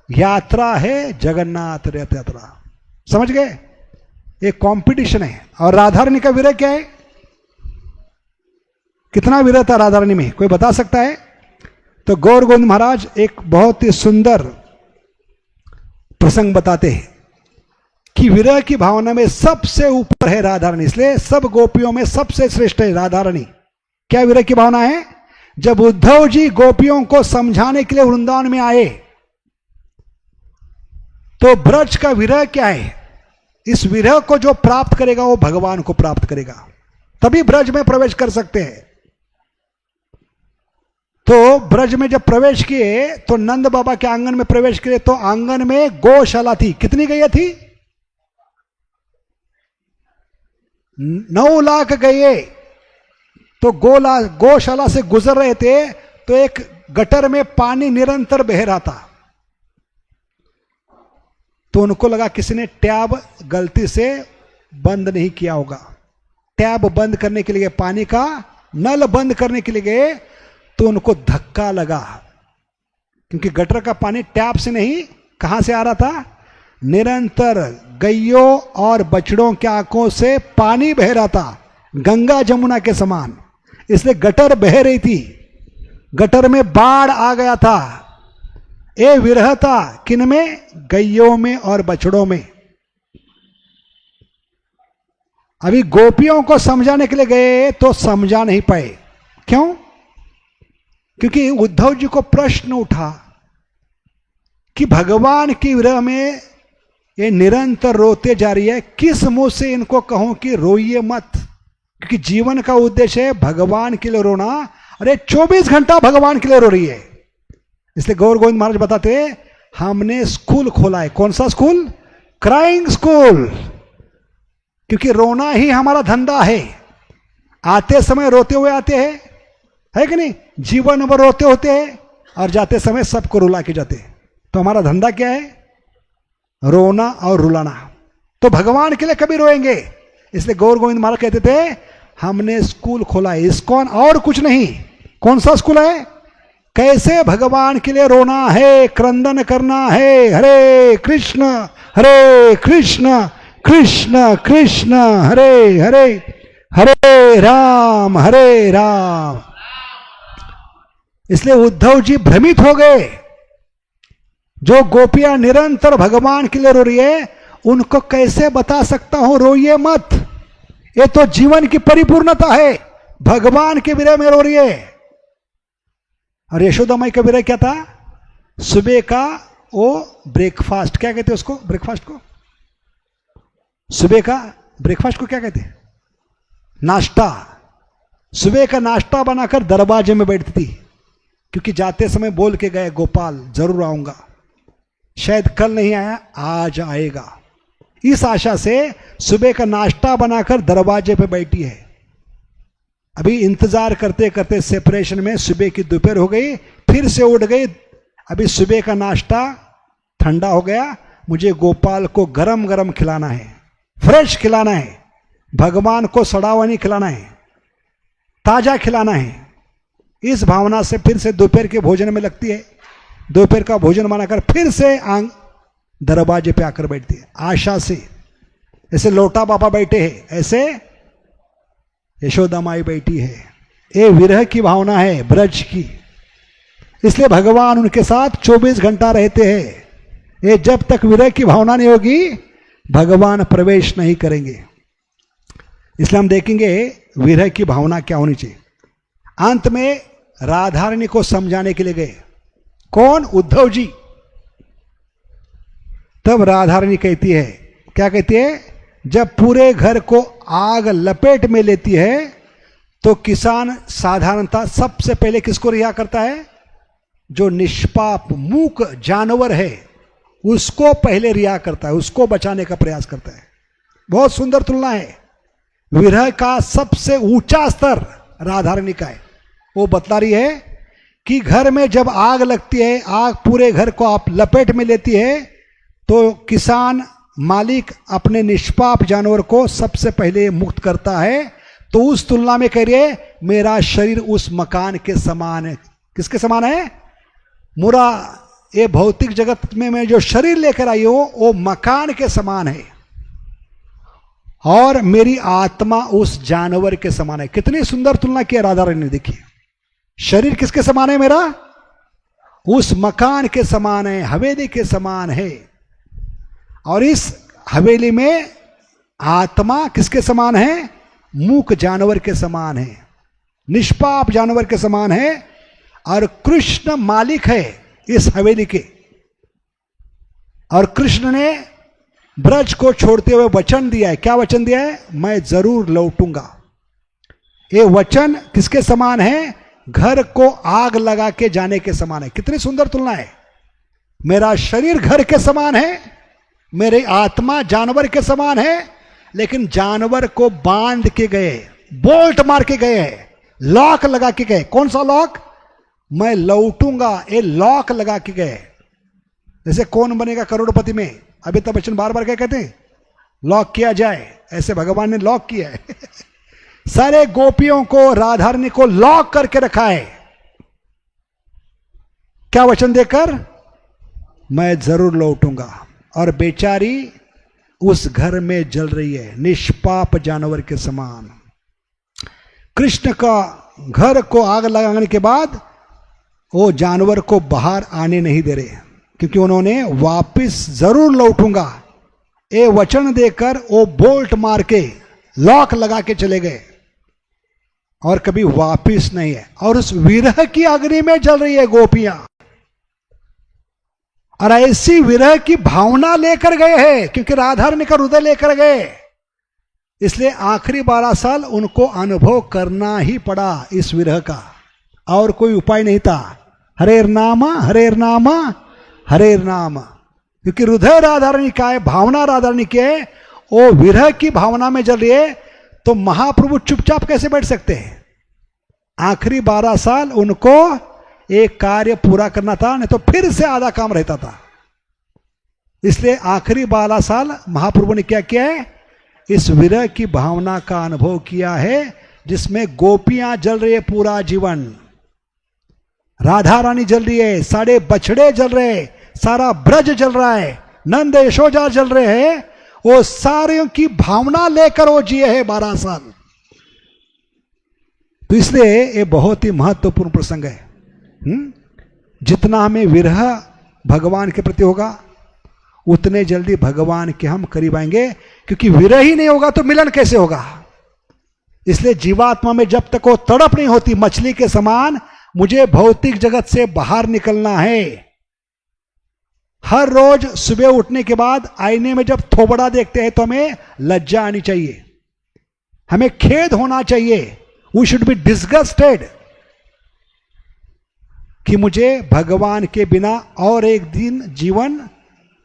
यात्रा है जगन्नाथ रथ यात्रा, समझ गए? ये कंपटीशन है। और राधा रानी का विरह क्या है? कितना विरह था राधा रानी में, कोई बता सकता है? तो गौर गोविंद महाराज एक बहुत ही सुंदर प्रसंग बताते हैं कि विरह की भावना में सबसे ऊपर है राधा रानी, इसलिए सब गोपियों में सबसे श्रेष्ठ है राधा रानी। क्या विरह की भावना है? जब उद्धव जी गोपियों को समझाने के लिए वृंदावन में आए तो ब्रज का विरह क्या है? इस विरह को जो प्राप्त करेगा वो भगवान को प्राप्त करेगा, तभी ब्रज में प्रवेश कर सकते हैं। तो ब्रज में जब प्रवेश किए तो नंद बाबा के आंगन में प्रवेश किए तो आंगन में गौशाला थी। कितनी गैया थी? 9 लाख गए। तो गौशाला से गुजर रहे थे तो एक गटर में पानी निरंतर बह रहा था, तो उनको लगा किसी ने टैब गलती से बंद नहीं किया होगा। टैब बंद करने के लिए, पानी का नल बंद करने के लिए गए तो उनको धक्का लगा, क्योंकि गटर का पानी टैप से नहीं, कहां से आ रहा था? निरंतर गैयों और बछड़ों की आंखों से पानी बह रहा था, गंगा जमुना के समान। इसलिए गटर बह रही थी, गटर में बाढ़ आ गया था। ये विरह था किन में? गैयों में और बछड़ों में। अभी गोपियों को समझाने के लिए गए तो समझा नहीं पाए। क्यों? क्योंकि उद्धव जी को प्रश्न उठा कि भगवान की विरह में ये निरंतर रोते जा रही है, किस मुंह से इनको कहूं कि रोइए मत? क्योंकि जीवन का उद्देश्य है भगवान के लिए रोना, अरे 24 घंटा भगवान के लिए रो रही है। इसलिए गौर गोविंद महाराज बताते हैं हमने स्कूल खोला है। कौन सा स्कूल? Crying school. क्योंकि रोना ही हमारा धंधा है। आते समय रोते हुए आते हैं, है कि नहीं? जीवन भर रोते होते हैं और जाते समय सबको रुला के जाते हैं। तो हमारा धंधा क्या है? रोना और रुलाना। तो भगवान के लिए कभी रोएंगे। इसलिए गौर गोविंद महाराज कहते थे हमने स्कूल खोला है, इस्कॉन, और कुछ नहीं। कौन सा स्कूल है? कैसे भगवान के लिए रोना है, क्रंदन करना है। हरे कृष्ण कृष्ण कृष्ण हरे हरे, हरे राम हरे राम। इसलिए उद्धव जी भ्रमित हो गए। जो गोपियां निरंतर भगवान के लिए रो रही है उनको कैसे बता सकता हूं रोइए मत? ये तो जीवन की परिपूर्णता है। भगवान के विरह में रो रही है। और यशोदा माई का विरह क्या था? सुबह का वो ब्रेकफास्ट, क्या कहते हैं उसको? ब्रेकफास्ट को, सुबह का ब्रेकफास्ट को क्या कहते हैं? नाश्ता। सुबह का नाश्ता बनाकर दरवाजे में बैठती थी क्योंकि जाते समय बोल के गए गोपाल जरूर आऊंगा, शायद कल नहीं आया आज आएगा। इस आशा से सुबह का नाश्ता बनाकर दरवाजे पे बैठी है। अभी इंतजार करते करते सेपरेशन में सुबह की दोपहर हो गई, फिर से उठ गई। अभी सुबह का नाश्ता ठंडा हो गया, मुझे गोपाल को गरम गरम खिलाना है, फ्रेश खिलाना है, भगवान को सड़ा हुआ नहीं खिलाना है, ताजा खिलाना है। इस भावना से फिर से दोपहर के भोजन में लगती है। दोपहर का भोजन बनाकर फिर से दरवाजे पे आकर बैठती है आशा से। ऐसे लोटा बाबा बैठे हैं, ऐसे यशोदा माई बैठी है। ये विरह की भावना है ब्रज की, इसलिए भगवान उनके साथ 24 घंटा रहते हैं। ये जब तक विरह की भावना नहीं होगी भगवान प्रवेश नहीं करेंगे। इसलिए हम देखेंगे विरह की भावना क्या होनी चाहिए। अंत में राधारानी को समझाने के लिए गए, कौन? उद्धव जी। तब राधारानी कहती है, क्या कहती है? जब पूरे घर को आग लपेट में लेती है तो किसान साधारणतः सबसे पहले किसको रिहा करता है? जो निष्पाप मूक जानवर है उसको पहले रिहा करता है, उसको बचाने का प्रयास करता है। बहुत सुंदर तुलना है। विरह का सबसे ऊंचा स्तर राधारानी का है। वो बतला रही है कि घर में जब आग लगती है, आग पूरे घर को आप लपेट में लेती है, तो किसान मालिक अपने निष्पाप जानवर को सबसे पहले मुक्त करता है। तो उस तुलना में कह रही है मेरा शरीर उस मकान के समान है। किसके समान है? मुरा ये भौतिक जगत में मैं जो शरीर लेकर आई हूं वो मकान के समान है, और मेरी आत्मा उस जानवर के समान है। कितनी सुंदर तुलना की राधारानी ने। देखिए शरीर किसके समान है? मेरा उस मकान के समान है, हवेली के समान है। और इस हवेली में आत्मा किसके समान है? मूक जानवर के समान है, निष्पाप जानवर के समान है। और कृष्ण मालिक है इस हवेली के। और कृष्ण ने ब्रज को छोड़ते हुए वचन दिया है। क्या वचन दिया है? मैं जरूर लौटूंगा। ये वचन किसके समान है? घर को आग लगा के जाने के समान है। कितनी सुंदर तुलना है। मेरा शरीर घर के समान है, मेरी आत्मा जानवर के समान है, लेकिन जानवर को बांध के गए, बोल्ट मार के गए, लॉक लगा के गए। कौन सा लॉक? मैं लौटूंगा, ये लॉक लगा के गए। जैसे कौन बनेगा करोड़पति में अमिताभ बच्चन बार बार क्या कहते हैं? लॉक किया जाए। ऐसे भगवान ने लॉक किया है सारे गोपियों को, राधारानी को लॉक करके रखा है। क्या वचन देकर? मैं जरूर लौटूंगा। और बेचारी उस घर में जल रही है, निष्पाप जानवर के समान। कृष्ण का घर को आग लगाने के बाद वो जानवर को बाहर आने नहीं दे रहे, क्योंकि उन्होंने वापस जरूर लौटूंगा ये वचन देकर वो बोल्ट मार के लॉक लगा के चले गए, और कभी वापिस नहीं है। और उस विरह की अग्नि में जल रही है गोपियां, और ऐसी विरह की भावना लेकर गए हैं, क्योंकि राधारानी का हृदय लेकर गए। इसलिए आखिरी 12 साल उनको अनुभव करना ही पड़ा इस विरह का, और कोई उपाय नहीं था। हरेर नाम हरेर नाम हरेर नाम, क्योंकि हृदय राधारानी का है, भावना राधारानी की है। वो विरह की भावना में जल रही है, तो महाप्रभु चुपचाप कैसे बैठ सकते हैं? आखिरी 12 साल उनको एक कार्य पूरा करना था, नहीं तो फिर से आधा काम रहता था। इसलिए आखिरी 12 साल महाप्रभु ने क्या किया है? इस विरह की भावना का अनुभव किया है, जिसमें गोपियां जल रही है पूरा जीवन, राधा रानी जल रही है, सारे बछड़े जल रहे हैं, सारा ब्रज जल रहा है, नंद यशोदा जल रहे हैं। वो सारे की भावना लेकर वो जिए हैं 12 साल। तो इसलिए ये बहुत ही महत्वपूर्ण प्रसंग है। जितना हमें विरह भगवान के प्रति होगा उतने जल्दी भगवान के हम करीब आएंगे, क्योंकि विरह ही नहीं होगा तो मिलन कैसे होगा? इसलिए जीवात्मा में जब तक वो तड़प नहीं होती मछली के समान, मुझे भौतिक जगत से बाहर निकलना है। हर रोज सुबह उठने के बाद आईने में जब थोबड़ा देखते हैं तो हमें लज्जा आनी चाहिए, हमें खेद होना चाहिए। वी शुड बी डिस्गस्टेड कि मुझे भगवान के बिना और एक दिन जीवन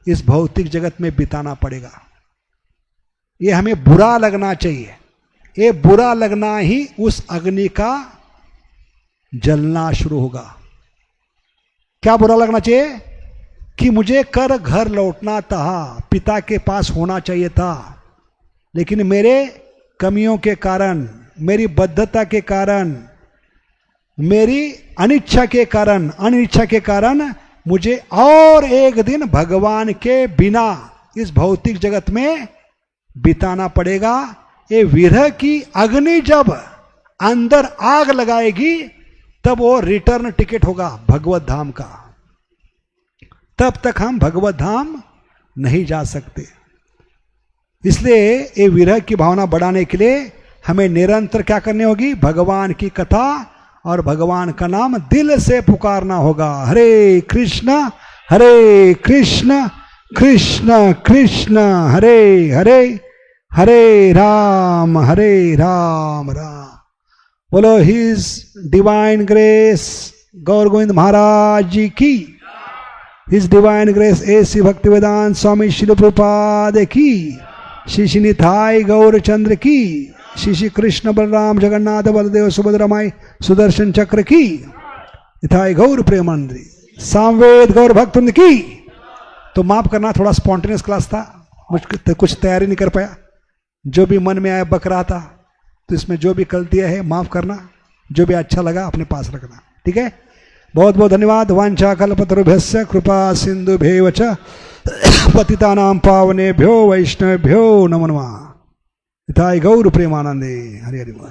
इस भौतिक जगत में बिताना पड़ेगा। ये हमें बुरा लगना चाहिए। ये बुरा लगना ही उस अग्नि का जलना शुरू होगा। क्या बुरा लगना चाहिए? कि मुझे कर घर लौटना था, पिता के पास होना चाहिए था, लेकिन मेरे कमियों के कारण, मेरी बद्धता के कारण, मेरी अनिच्छा के कारण मुझे और एक दिन भगवान के बिना इस भौतिक जगत में बिताना पड़ेगा। ये विरह की अग्नि जब अंदर आग लगाएगी तब वो रिटर्न टिकट होगा भगवत धाम का। तब तक हम भगवत धाम नहीं जा सकते। इसलिए ये विरह की भावना बढ़ाने के लिए हमें निरंतर क्या करनी होगी? भगवान की कथा और भगवान का नाम दिल से पुकारना होगा। हरे कृष्ण कृष्ण कृष्ण हरे हरे, हरे राम राम। बोलो हिज डिवाइन ग्रेस गौर गोविंद महाराज जी की, हिज डिवाइन ग्रेस ऐसी भक्तिवेदांत स्वामी शिल प्रभुपाद की, श्री श्री निताई गौर चंद्र की, श्री श्री कृष्ण बलराम जगन्नाथ बलदेव सुभद्रा माई सुदर्शन चक्र की, निताई गौर प्रेमानंदी सामवेद गौर भक्तुंद की। तो माफ करना, थोड़ा स्पॉन्टेनियस क्लास था, मुझको कुछ तैयारी नहीं कर पाया, जो भी मन में आया बक रहा था। तो इसमें जो भी गलतियां है माफ करना, जो भी अच्छा लगा अपने पास रखना, ठीक है। बहुत बहुत धन्यवाद। वांछा कल्पतरुभ्यस्य कृपा सिंधुभ्यैव च पतितानां पावनेभ्यो वैष्णवेभ्यो नमो नमः। निताय गौर प्रेमानंदे। हरि हरि बोल।